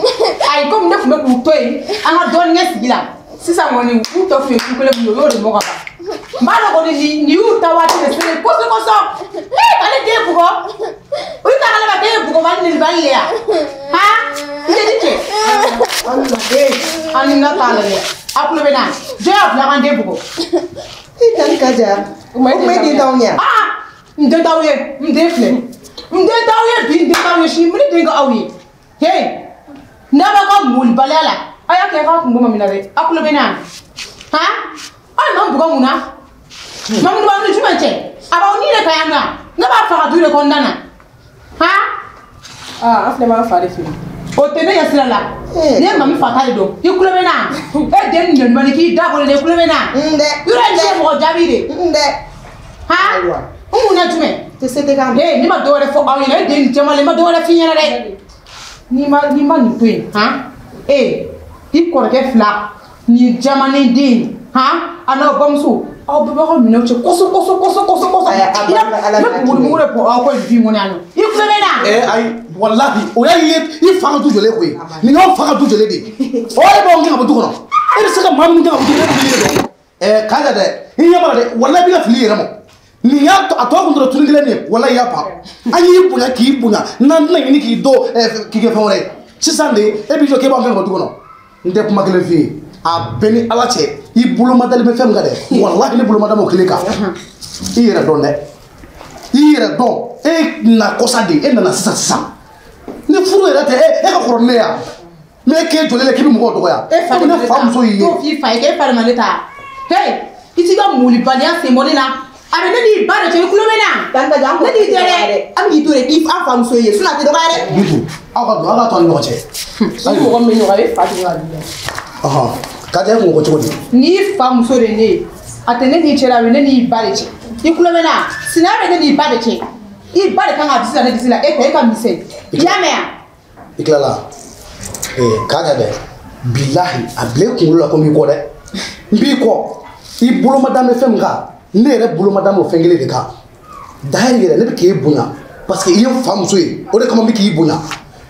ayi komi ne tun bɛ k'u to yen an ka dɔɔnin kɛ sigi la sisan kɔni u tɔ tun ye ku kelen mun ye o y'o de mɔ ka ban n b'a dɔn kɔni nin y'u ta waati de sere kosɔn k'ale t'e bugɔ o y'i ta k'ale ma k'e bugɔ mali nin bali le yan han n tɛ ni cɛ an ni n ka t'a la dɛ a kulo bɛ na jɔn y'a bila k'an den bugɔ i tali ka ja o ma den t'anw ɲɛ n den t'aw ye n den filɛ n den t'aw ye bi n den t'aw ye sini n bɛ den kɛ aw ye hey n'a b'a ka molibaliya la a y'a kɛ k'a kun bɔ mami la dɛ a kulo bɛ na han aw ye man bugɔ mun na mami ni b'aw ni jumɛn cɛ a b'aw ni de ka yan nɔ ne b'a faga du de kɔnɔna na han an filɛ b'an fa de fɛ o tɛ ne ɲɛ sira la ne ye mami fata de dɔn i kulo bɛ na e den nin jɔnni k'i da bolo de i kulo bɛ na yɔrɔ in cɛ mɔgɔ jaabi de han n mun na jumɛn tɛ se tɛ k'an ne ma dɔwɛrɛ fɔ aw ɲɛna e den nin jɛmalen n ma dɔwɛrɛ f'i ɲɛna dɛ n'i ma nin to yen han i kɔrɔkɛ fila nin jɛmalen den han a n'aw bamuso aw bɛɛ b'aw ka minɛnw cɛ kɔsɔ ne mugumugu de bɔ aw ka du in kɔnɔ yan nɔ i kulo bɛ na ayi walahi o y'a ye i fa ka du jɔlen koyi nin y'aw fa ka du jɔlen de ye o de b'aw gɛn ka bɔ du kɔnɔ e bɛ se ka maa min gɛn ka bɔ du kɔnɔ e bɛ fili de dɔn k'a dɛ i ɲɛ b'a la dɛ walahi i bɛ ka fili yɛrɛ ma nin y'a a tɔ kun dɔrɔn tuni kelen de walahi i y'a pan an y'i bonya k'i bonya n'an tɛna ɲini k'i dɔn k'i kɛ fɛn wɛrɛ ye sisan de e b'i jɔ k'e b'an gɛn ka bɔ du kɔnɔ n tɛ kuma kelen f'i ye a bɛɛ ni ala cɛ i bolo ma dalen bɛ fɛn min kan dɛ walahi ne bolo ma dalen o kelen kan i yɛrɛ dɔn dɛ i yɛrɛ dɔn e na kɔsa de e nana sisan ni furu yɛrɛ tɛ e ka kɔrɔ ne yan mɛ e k'e jɔlen k'i bɛ mɔgɔw dɔgɔya e fa ne fa muso y'i ye t'o f'i fa ye k'e fa de ma ne ta hey i t'i ka molibaliya sen bɔ ne na a bɛ ne n'i ba de cɛ i kulo bɛ na ne t'i tɛ dɛ an b'i to de k'i an fa muso ye a tɛ dɔgɔya dɛ bitu aw ka to an ni ɲɔgɔn cɛ ni mɔgɔ min ɲɔgɔn a bɛ fa tigɛ ka di k'a diya e kun ko cogo di n'i fa muso de ne ye a tɛ ne n'i cɛ la a bɛ ne n'i ba de cɛ i kulo bɛ na sinaya bɛ ne n'i ba de cɛ i ba de kan ka disi la ne disi la e tɛ e ka misɛn i y'a mɛn yan i tilala k'a diya dɛ bilahi a bila e kunkolo la ko n b'i kɔ dɛ n b'i kɔ i bolo ma dan bɛ fɛn min kan ne yɛrɛ bolo ma dan bɛ o fɛn kelen de kan dahiri yɛrɛ ne bɛ k'e bonya parce que i ye n fa muso ye o de kama n bɛ k'i bonya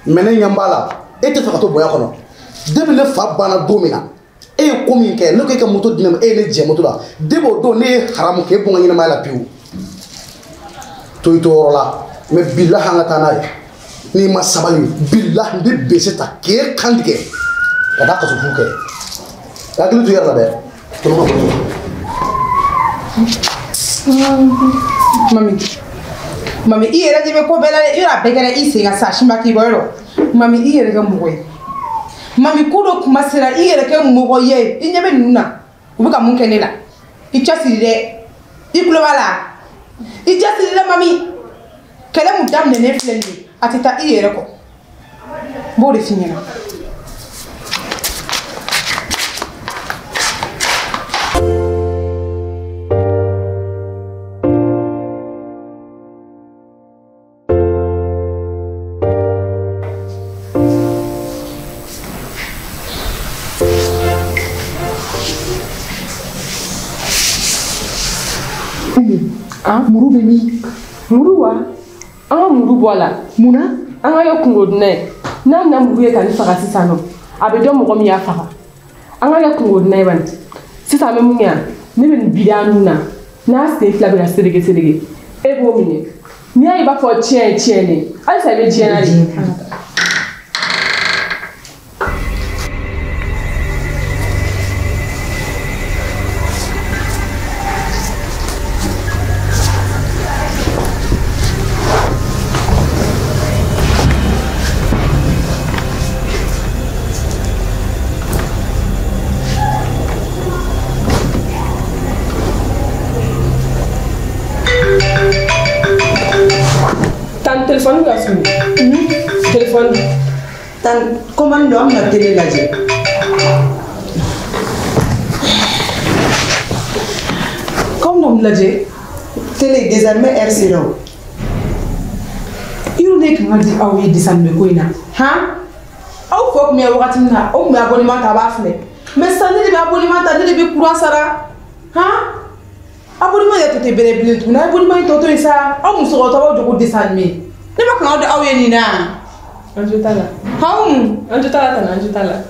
mɛ ne ɲɛ b'a la e tɛ fɛ ka to bonya kɔnɔ depuis ne fa banna don min na e ye ko min kɛ ne ko e ka moto di ne ma e ye ne jɛ moto la depuis o don ne ye haramu kɛ e bɔ n ka ɲɛnamaya la pewu to i to yɔrɔ la mɛ bilahi an ka taa n'a ye n'i ma sabali bilahi n bɛ bese ta k'e kan tigɛ ka taa kaso furu kɛ hakili to i yɛrɛ la dɛ tɔnɔ ka mami i yɛrɛ de bɛ ko bɛɛ la dɛ i yɛrɛ a bɛɛ kɛra i sen kan sa sinba k'i bɔ yɔrɔ mami i yɛrɛ kɛ mɔgɔ ye mami ko dɔ kuma sera i yɛrɛ kɛ mɔgɔ ye i ɲɛ bɛ ninnu na u bɛ ka mun kɛ ne la i cɛsiri dɛ i tulo b'a la i cɛsiri dɛ mami kɛlɛ mun daminɛnen filɛ nin ye a tɛ taa i yɛrɛ kɔ n b'o de f'i ɲɛna. muru bɛ min muru wa an ka muru bɔ a la munna an ka kɛ kungodunna ye n'a bɛna muru ye ka nin faga sisan nɔ a bɛ dɔn mɔgɔ min y'a faga an ka kɛ kungodunna ye bani sisan an bɛ mun kɛ yan ne bɛ nin biri an nun na n'a sen fila bɛ ka seleke seleke e b'o minɛ n'i y'a ye i b'a fɔ tiɲɛ ye tiɲɛ de halisa i bɛ diɲɛ na de. Tan comment do am na télé lajɛ. Comme nom lajɛ télé désormais RC do. Iru ne kan di aw ye disan me ko ina. Ha? Aw fo me wakati na o me abonnement ta ba fle. Mais ça ne be abonnement ta ne be courant sara. Ha? Abonnement ya to te bere bile tu na abonnement to to isa. Aw muso ko to ba jogo disan me. Ne ba kan aw ye ni na. Anjutala. Haum, anjutala tan anjutala.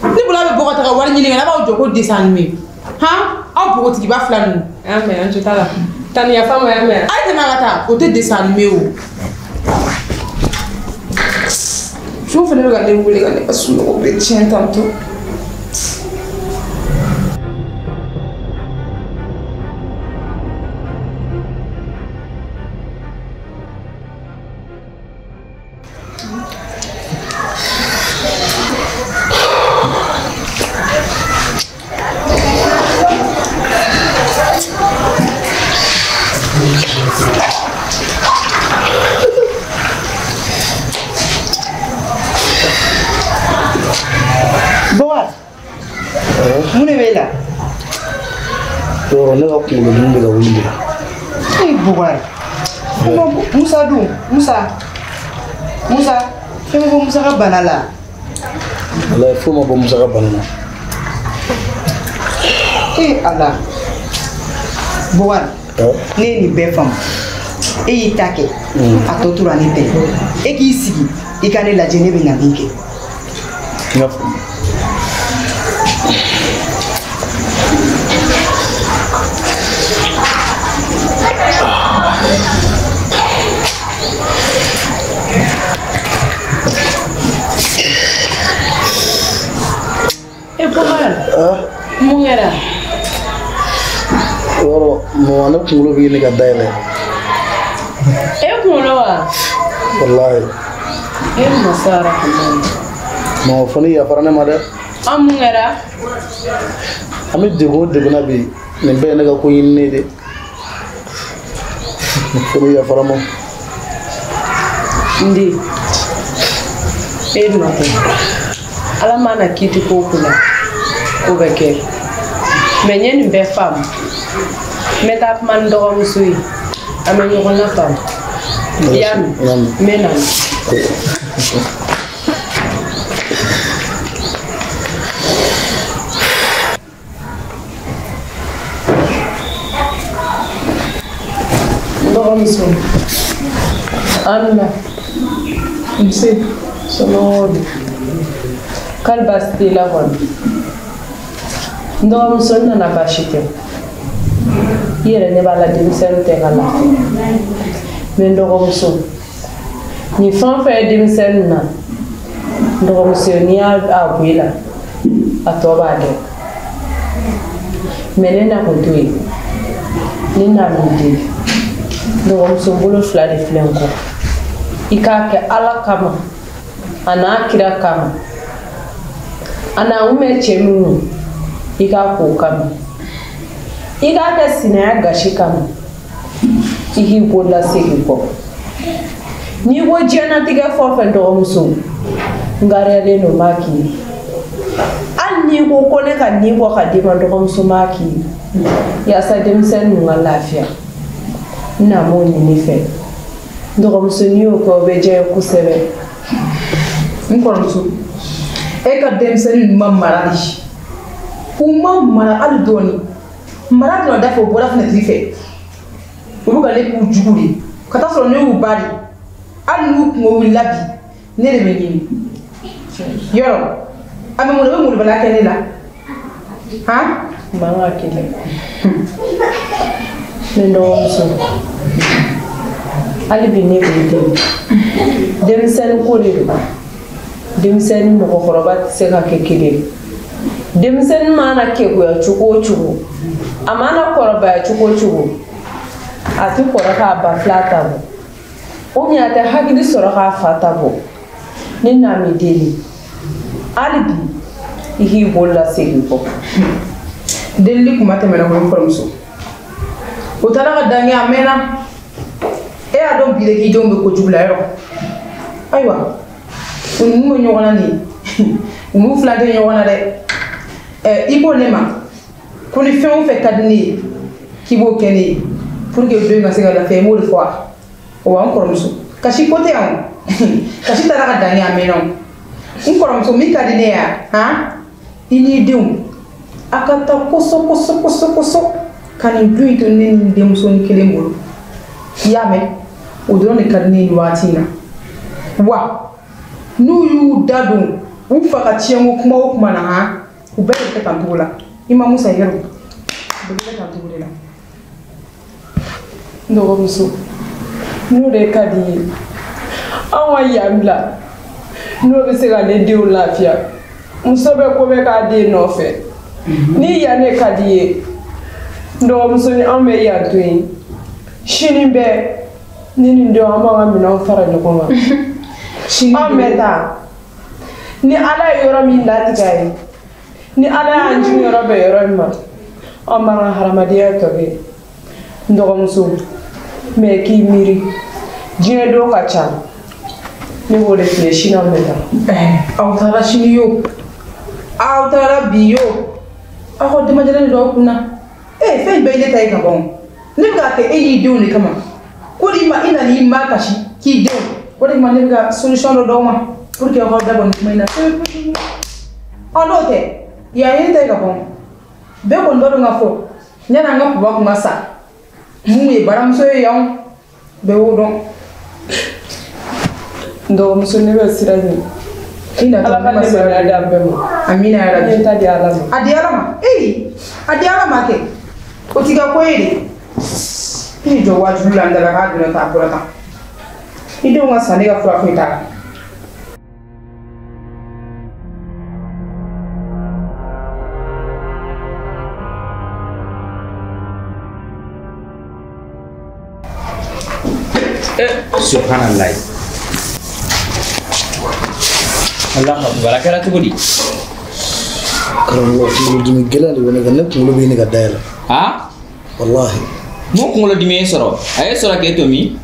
Ni bula be bokata ka wari nyini na ba jogo disan me. Ha? Aw bogo tigi ba flanu. Ame anjutala. Tani ya fama ya me. Ai tana kata o te disan me o. Je vais regarder où les gars parce que on peut tiens tantôt. Mune bela. Yo ne ka kulo dum daga wuli. Ai bugar. Musa du, Musa. Fema bo Musa ka banala. Allah fema bo Musa ka banala. Allah. Bugar. Ne ni be fam. Yi take. A to tura ni te. E ki sigi. I ka ne lajɛ ne bɛ na min kɛ. Mun kɛra? Yɔrɔ mama ne kunkolo bɛ ɲini ka dayɛlɛ. E kunkolo wa? Wallahi. E masara kunkolo. Mama fana yafara ne ma dɛ. An mun kɛra? An bɛ degun o degunna bi nin bɛɛ ye ne ka ko ɲininen de. Fana yafara ma. Ndi. E nɔ tɛ. Ala mana kiti ko kula. Ko bɛ kɛ. Mais n ye nin bɛɛ faamu. N bɛ taa kuma ni dɔgɔmuso ye. An bɛ ɲɔgɔn lafaamu. I y'a mɛn? N bɛ na. Dɔgɔmuso. An na. Nse. Somɔgɔw don. K'ale baasi t'i la kɔni. N dɔgɔmuso n nana baasi tɛ. I yɛrɛ ɲɛ b'a la denmisɛnnin tɛ ka lafiya. Mais n dɔgɔmuso nin fɛn o fɛn ye denmisɛnnin na n dɔgɔmuso n'i y'a bɔ i la a tɔ b'a dɛ. Mais ne na kun to yen ne na min deli n dɔgɔmuso bolo fila de filɛ n kɔ. I k'a kɛ Ala kama a n'a kira kama a n'a mɛn cɛ minnu I k'a k'o kama I k'a kɛ sinaya gasi kama I k'i bolola segin kɔ. N'i ko diɲɛlatigɛ fɛn o fɛn dɔgɔmuso n gariyalen don n b'a k'i ye. Hali n'i ko ne ka nin bɔ ka d'i ma dɔgɔmuso n b'a k'i ye yaasa denmisɛnnin ninnu ka lafiya. N na m'o ɲini fɛ. Dɔgɔmuso n'i y'o kɛ o bɛ diya n ye kosɛbɛ. N kɔrɔmuso e ka denmisɛnnin ninnu ma mara de. U ma mara hali dɔɔni. Mara dɔrɔn da fɛ o bɔra fenêtre fɛ. Olu ka ne k'u jugu de. Ka taa sɔrɔ ne y'u ba de. Hali n'u kungo wulila bi ne de bɛ ɲini. Yɔrɔ a bɛ mun bɛ molobaliya kɛ ne la. Han? N b'an ka kɛlɛ. Ne dɔgɔmuso hali bi ne b'i deli. Denmisɛnnin ko de don. Denmisɛnnin mɔgɔkɔrɔba tɛ se ka kɛ kelen ye. Denmisɛnnin mana kekuya cogo o cogo a mana kɔrɔbaya cogo o cogo a tɛ kɔrɔ k'a ba fila ta bɔ ou bien a tɛ hakili sɔrɔ k'a fa ta bɔ. Ne na mi deli hali bi I k'i bolo la segin kɔ. Delili kuma tɛmɛna ko n kɔrɔmuso. O taara ka dan kɛ a mɛnna. E y'a dɔn bi de k'i denw bɛ kojugu la yɔrɔ. Ayiwa Unu ɲɔgɔn na ni. Unu fila tɛ ɲɔgɔn na dɛ. I b'o ne ma. Ko ni fɛn o fɛn ka di ne ye k'i b'o kɛ ne ye pour que don in ka se ka lafiya i m'o de fɔ wa? O b'an kɔrɔmuso. Kasi ko tɛ yan o. Kasi taara ka dan kɛ a mɛnna o. N kɔrɔmuso min ka di ne ye han? I n'i denw a ka taa kɔsɔ ka nin don in to ne ni denmusonin kelen bolo. I y'a mɛn? O dɔrɔn de ka di ne ye nin waati in na. Wa n'u y'u da don u fa ka tiɲɛko kuma o kuma na han u bɛɛ de bɛ kɛ tan cogo la. I ma Musa yɛrɛ u bɛɛ bɛ kɛ tan cogo de la. N dɔgɔmuso n'o de ka di ye anw ka yan bila n'o bɛ se ka ne denw lafiya muso bɛ ko bɛ k'a den nɔfɛ ni yan ne ka di ye n dɔgɔmuso ni anw bɛ yan to yen sini bɛɛ ni nin denw an b'an ka minɛnw fara ɲɔgɔn kan anw bɛ taa ni Ala ye yɔrɔ min latigɛ ye ni Ala y'an jigin yɔrɔ bɛɛ yɔrɔ min ma anw b'an ka hadamadenya tɔ kɛ n dɔgɔmuso mais k'i miiri diɲɛ don ka ca ne b'o de f'i ye sini anw bɛ taa. Aw taara sini yo aw taara bi yo aw ka denmisɛnnin dɔw kunna fɛn bɛɛ ye ne ta ye ka ban ne bɛ k'a kɛ e y'i denw de kama ko i na n'i ma kasi k'i denw o de kama ne bɛ ka solution dɔ d'aw ma pour que aw ka dabɔ nin kuma in na n'o tɛ yan ye ne ta ye ka ban bɛɛ kɔni b'a dɔn k'a fɔ yanni an ka baba kun ka sa mun ye baramuso ye yan bɛɛ y'o dɔn. N dɔgɔmuso ne bɛ sira ɲini Ala ka dɛmɛ d'an bɛɛ ma. Amina yarabi. Ɲɛ ta di Ala ma. A di Ala ma a di Ala ma kɛ o t'i ka ko ye de i jɔ wajibi la n dala k'a donna k'a bɔra tan i denw ka san ne ka fura foyi t'a la. Subhanallah. Allah akbar kɛra cogo di? Karamɔgɔ kunkolodimi gɛlɛn de bɛ ne kan ne kunkolo bɛ ɲini ka dayɛlɛ. Walahi. Mun kunkolodimi ye sɔrɔ? A ye sɔrɔ k'e to min?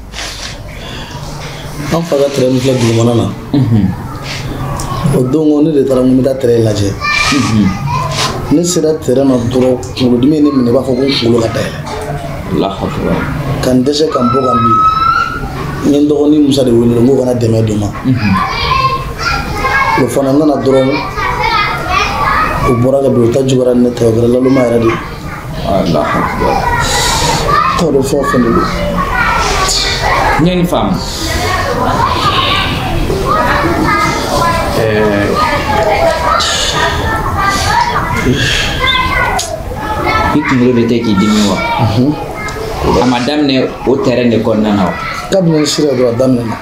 An fa ka tɛrɛ min filɛ dugumana na. O don ne de taara n ko n bɛ taa tɛrɛ lajɛ. Ne sera tɛrɛ ma dɔrɔn kunkolodimi ye ne minɛ i b'a fɔ ko n kunkolo ka dayɛlɛ. Allah akbar. Ka n dɛsɛ ka n bɔ ka n bin. N ye n dɔgɔnin Musa de wele n ko kana dɛmɛ d'o ma. O fana nana dɔrɔn o bɔra ka bin o ta juguyara ne ta o kɛra laloma yɛrɛ de. Allah akbar. T'a dɔn fɛn o fɛn de don. N ye nin faamu. I kunkolo de tɛ k'i dimi wa? A ma daminɛ o terrain de kɔnɔna na wa? Kabini n sira dɔrɔn a daminɛna.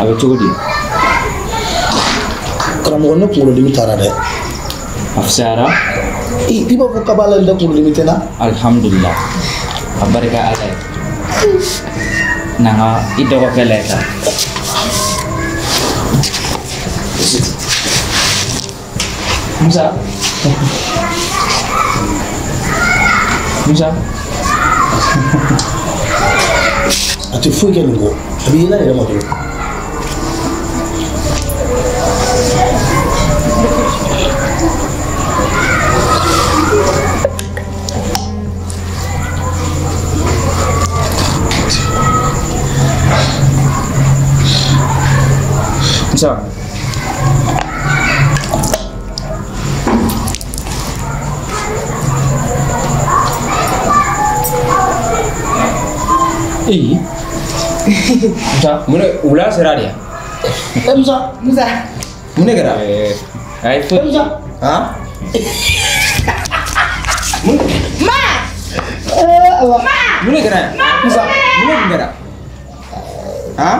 A bɛ cogo di? Karamɔgɔ ne kunkolodimi taara dɛ. A fisayara? I b'a fɔ k'a b'a la n tɛ kunkolodimi tɛ n na? Alhamdulillah. A barika Ala ye. N'an ka i dɔgɔkɛ lajɛ tan. Musa. Musa. A tɛ foyi kɛ nin kɔ a b'i yɛlɛ yɛrɛ ma dɔrɔn. Musa. Musa, ulah serah dia. Musa. Mana kera? iPhone. Musa. Hah? Ma. Ma. Mana kera? Musa. Mana kera? Hah?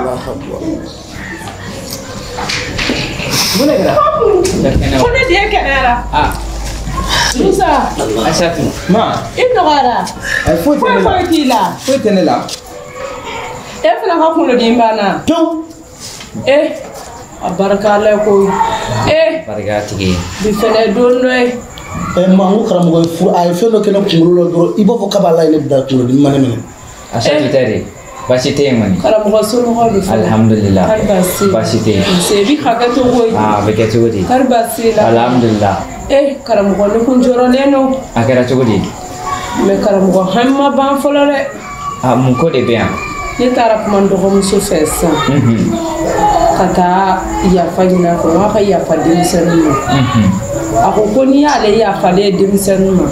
Boleh kena. Boleh dia kena. Musa. Asyatu. Ma. Ini ada. Foyi tɛ ne la. Foyi Foyi tɛ ne la. fana ka kunkolo di banna. Pewu. A barika Ala ye koyi. Barika tigi. Bi fɛnɛ don dɔ ye. Ma n ko karamɔgɔ ye furu a ye fɛn dɔ kɛ ne kunkolo la dɔrɔn i b'a fɔ k'a b'a la ye ne bila kunkolo dimi ma ne minɛ. Asyatu tɛ de. Baasi tɛ yen kɔni. Karamɔgɔ somɔgɔw bɛ fɛnɛ. Alhamdulillah. Kari baasi. Baasi tɛ yen. Se bi hakɛ to koyi. A bɛ kɛ cogo di? Kari baasi la. Alhamdulillah. Karamɔgɔ ne kun jɔrɔlen don. A kɛra cogo di? Mais karamɔgɔ hami ma ban fɔlɔ dɛ. Mun ko de bɛ yan? Ne taara kuma n dɔgɔmuso fɛ sisan. Ka taa yafa ɲini a fɛ n k'a ka yafa denmisɛnninw ma. A ko n'i y'ale yafalen denmisɛnninw ma.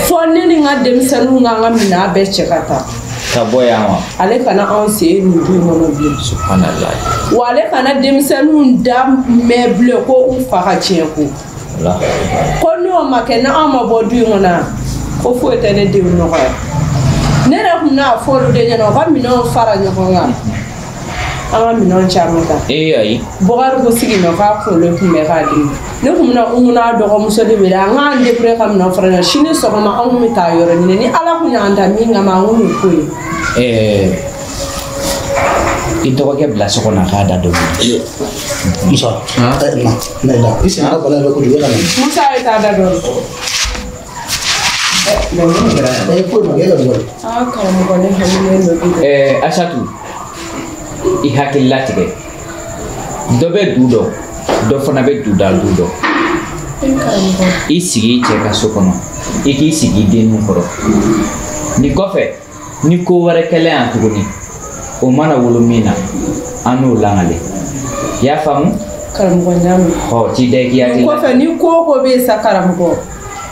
Fɔ ne ni n ka denmisɛnninw k'an ka minɛn bɛɛ cɛ ka taa. Ka bɔ yan wa? Ale kana anw sen nin du in kɔnɔ bilen. Subhanallah. Wa ale kana denmisɛnninw da mɛn bilen ko n fa ka tiɲɛ ko. Ko n'o ma kɛ ni anw ma bɔ du in kɔnɔ ko foyi tɛ ne denw nɔgɔya. Ne yɛrɛ kun n'a fɔ olu de ɲɛna u ka minɛnw fara ɲɔgɔn kan. An ka minɛnw caman ta. Ayi. Bɔkari ko sigi mɛ k'a kunkolo tun bɛ k'a dimi. Ne kun bɛna n kun n'a dɔgɔmuso de wele an k'an débrouiller ka minɛnw fara ɲɔgɔn sini sɔgɔma an kun bɛ taa yɔrɔ ɲini ni Ala kun y'an ta min kama an kun bɛ ko ye. I dɔgɔkɛ bila so kɔnɔ k'a da dɔ. Musa. Na da. I sen ka bana bɛ kojugu e ka na. Musa ye taa da dɔ. Karamɔgɔ ne hamilen don bi. Asyatu. I hakili latigɛ. Dɔ bɛ du dɔ, dɔ fana bɛ du da du dɔ. I sigi i cɛ ka so kɔnɔ. I k'i sigi denninw kɔrɔ. Nin kɔfɛ ni ko wɛrɛ kɛlen yan tuguni o mana wolo min na an n'o langale. I y'a faamu? Karamɔgɔ n y'a mɛn. Ci da i k'i hakili. Kɔfɛ ni ko o ko bɛ yen sa karamɔgɔ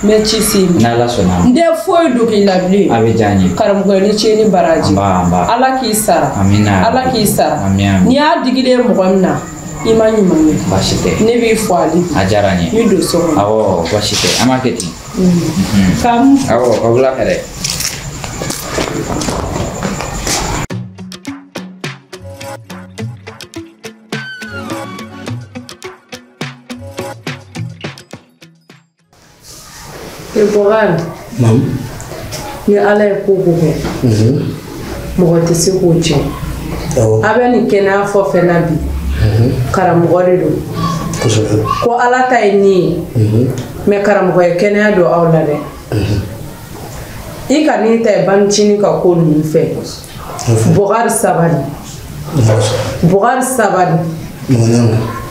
n bɛ ci s'i ma. N'Ala sɔnna. N tɛ foyi don k'i la bilen. A bɛ diya n ye. Karamɔgɔ ni ce ni baraji. An b'a. Ala k'i sara. Amina. Ala k'i sara. Amina. N'i y'a digilen mɔgɔ min na i ma ɲuman ye. Baasi tɛ. Ne b'i fɔ ale. A diyara n ye. N'i don so kɔnɔ. Awɔ baasi tɛ an b'a kɛ ten. Kaamu. Awɔ ka wula hɛrɛ. Bɔkari. Ni Ala ye ko ko kɛ. Mɔgɔ tɛ se k'o tiɲɛ. A bɛ nin kɛnɛya fɔ fɛn na bi. Karamɔgɔ de don. Ko Ala ta ye nin ye. Mais karamɔgɔ ye kɛnɛya don aw la dɛ. I ka n'i ta ye banicinin ka ko ninnu fɛ. Bɔkari sabali. Bɔkari sabali.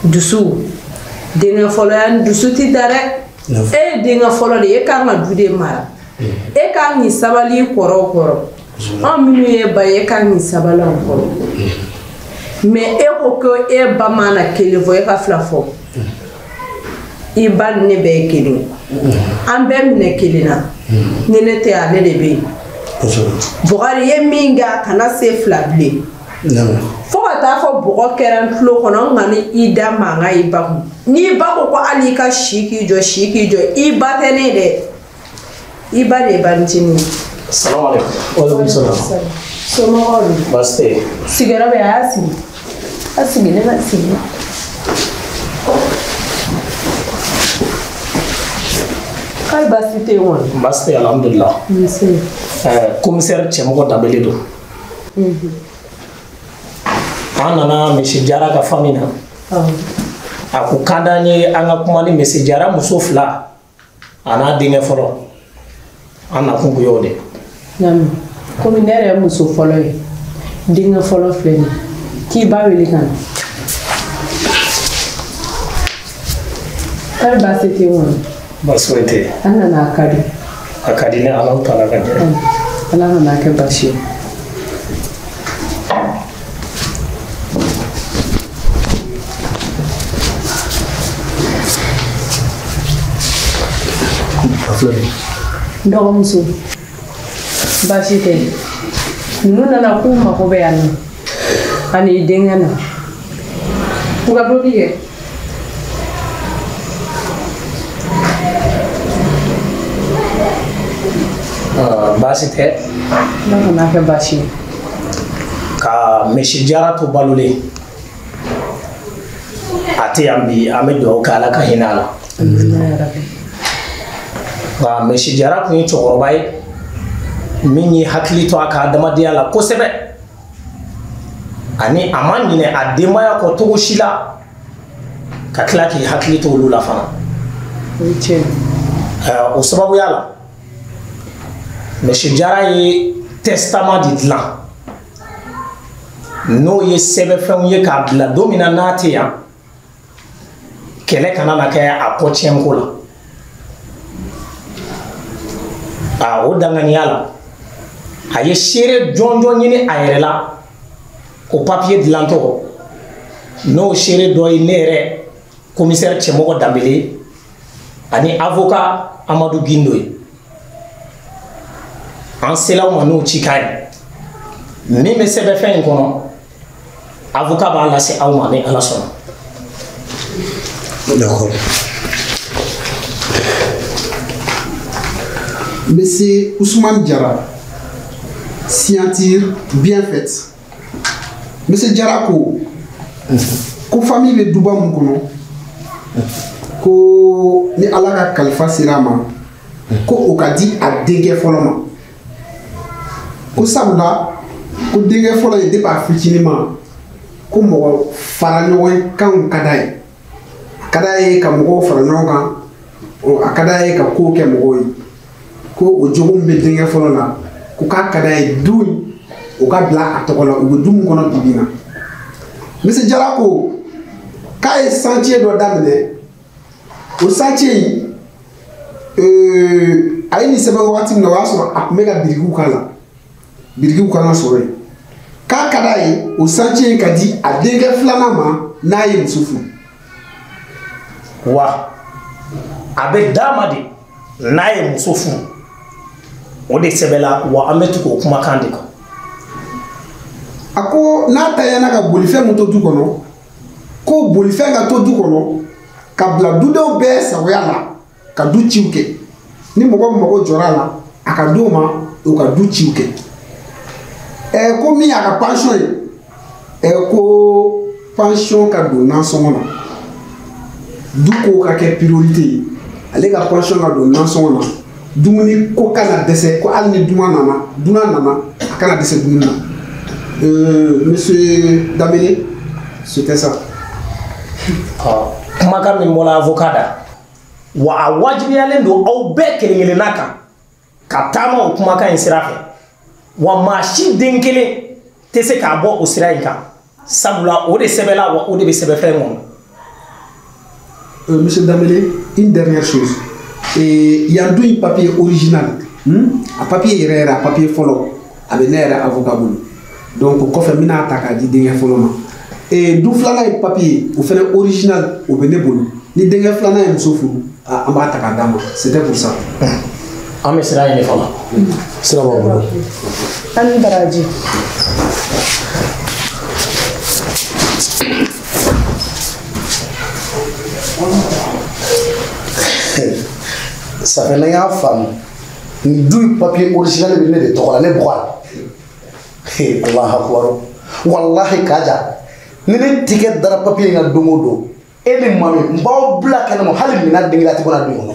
Dusu. Denkɛ fɔlɔ ya ni dusu tɛ da dɛ. E ye denkɛ fɔlɔ de ye e kan ka du de mara. E kan k'i sabali i kɔrɔw kɔrɔ. Anw minnu ye ba ye e kan k'i sabali anw kɔrɔ. Mais e ko ko e ba mana kelen fɔ e ka fila fɔ. I ba ni ne bɛɛ ye kelen. An bɛɛ minɛ kelen na. Ni ne tɛ ale de bɛ yen. Bɔkari ye min kɛ a kana se fila bilen. Fo ka taa fɔ bɔgɔ kɛra n tulo kɔnɔ n kana i da mankan i ba kun. N'i ba ko ko hali i ka si k'i jɔ si k'i jɔ i ba tɛ ne dɛ. I ba de ye banicinin ye. Salamu alaikum. Waalaikum salam. Somɔgɔw don. Baasi tɛ yen. Sigiyɔrɔ bɛ a y'a sigi. A sigi ne ma sigi. K'ale baasi tɛ yen wa? Baasi tɛ yen alhamdulilah. Commissaire cɛmɔgɔ Danbele don. An nana Misi Jara ka famille na. A ko ka d'an ye an ka kuma ni Misi Jara muso fila a n'a denkɛ fɔlɔ. An nakun kun y'o de. Naamu. Komi ne yɛrɛ ye muso fɔlɔ ye. Denkɛ fɔlɔ filɛ nin ye. K'i ba wele ka na. K'ale baasi tɛ yen wa? Baasi foyi tɛ yen. An nana a ka di. A ka di ne Alahu Taala ka jɛ. Ala kana kɛ baasi ye. Dɔgɔmuso baasi tɛ ninnu nana k'u mago bɛ yan nɔ ani i denkɛ na u ka dɔ kɛ. Baasi tɛ. Ala kana kɛ baasi ye. Ka Misi Jara to balolen ate yan bi an bɛ dugawu kɛ ala ka hinɛ a la nka mesi jara kun ye cɛkɔrɔba ye min ye hakili to a ka adamadenya la kosɛbɛ ani a ma ɲinɛ a denbaya kɔ cogo si la ka tila k'i hakili to olu la fana o sababuya la mesi jara ye testament de dilan n'o ye sɛbɛnfɛnw ye k'a bila don min na n'a tɛ yan kɛlɛ kana na kɛ a kɔ tiɲɛnko la o danganiya la a ye seere jɔnjɔn ɲini a yɛrɛ la o papiye dilantɔ n'o seere dɔ ye ne yɛrɛ commissaire cɛmɔgɔ danbele ani avocat amadu gindo ye an sela o ma n'o cikan ye min bɛ sɛbɛnfɛn in kɔnɔ avocat b'a lase aw ma ni ala sɔnna. D'accord. Monsieur Ousmane Diarra, signature bien faite. Monsieur Diarra ko famille bɛ duba mun kɔnɔ ko ni ala ka kalifa sera a ma ko o ka di a denkɛ fɔlɔ ma ko sabula ko denkɛ fɔlɔ ye depuis a fitinin ma ko mɔgɔ fara ɲɔgɔn kanw ka d'a ye a ka d'a ye ka mɔgɔw fara ɲɔgɔn kan a ka d'a ye ka kow kɛ mɔgɔw ye ko o jogo min bɛ denkɛ fɔlɔ la ko k'a ka d'a ye du o ka bila a tɔgɔ la u bɛ du min kɔnɔ bi bi na Monsieur Diarra ko k'a ye chantier dɔ daminɛ o chantier in a ye nin sɛbɛn wagati min na o y'a sɔrɔ a tun bɛ ka birikiw k'a la birikiw kan ka sɔrɔ yen k'a ka d'a ye o chantier in ka di a denkɛ filanan ma n'a ye muso furu wa a bɛ d'a ma de n'a ye muso furu o de sɛbɛnla wa an bɛ tugu o kumakan de kan a ko n'a tayana ka bolifɛn min to du kɔnɔ ko bolifɛn ka to du kɔnɔ ka bila dudenw bɛɛ sagoya la ka du ciw kɛ ni mɔgɔ mago jɔra a la a ka d'o ma o ka du ciw kɛ ko min y'a ka pension ye ko pension ka don nansɔngɔ la du ko ka kɛ priorité ye ale ka pension ka don nansɔngɔ la dumuni ko kana dɛsɛ ko hali ni dunan nana a kana dɛsɛ dumuni na Monsieur Damele, c'était ça. Kumakan min bɔla avocat da wa a wajibiyalen don aw bɛɛ kelen-kelenna kan ka taama o kumakan in sira fɛ wa maa si den kelen tɛ se k'a bɔ o sira in kan sabula o de sɛbɛnla wa o de bɛ sɛbɛnfɛn kɔnɔ. Monsieur Damele, une dernière chose. Il y a un papier original. Un papier yɛrɛ a papier fɔlɔ a bɛ ne yɛrɛ avocat bolo. Donc o kɔfɛ n bɛna ta k'a di denkɛ fɔlɔ ma du filanan ye papier o fɛnɛ original o bɛ ne bolo ni denkɛ filanan ye muso furu an b'a ta k'a d'a ma c'était pour ça. an bɛ sira ɲini fɔlɔ. sira b'aw bolo. an ni baraji. ça fait ne y'a faamu ni du papier original bɛ ne de tɔgɔ la ne bɔgɔ la. Allah akbar wallahi kaja ni ne tigɛ dara papier in ka don o don e ni mami n b'aw bila kɛnɛ ma hali mina dengila tɛ bɔra don kɔnɔ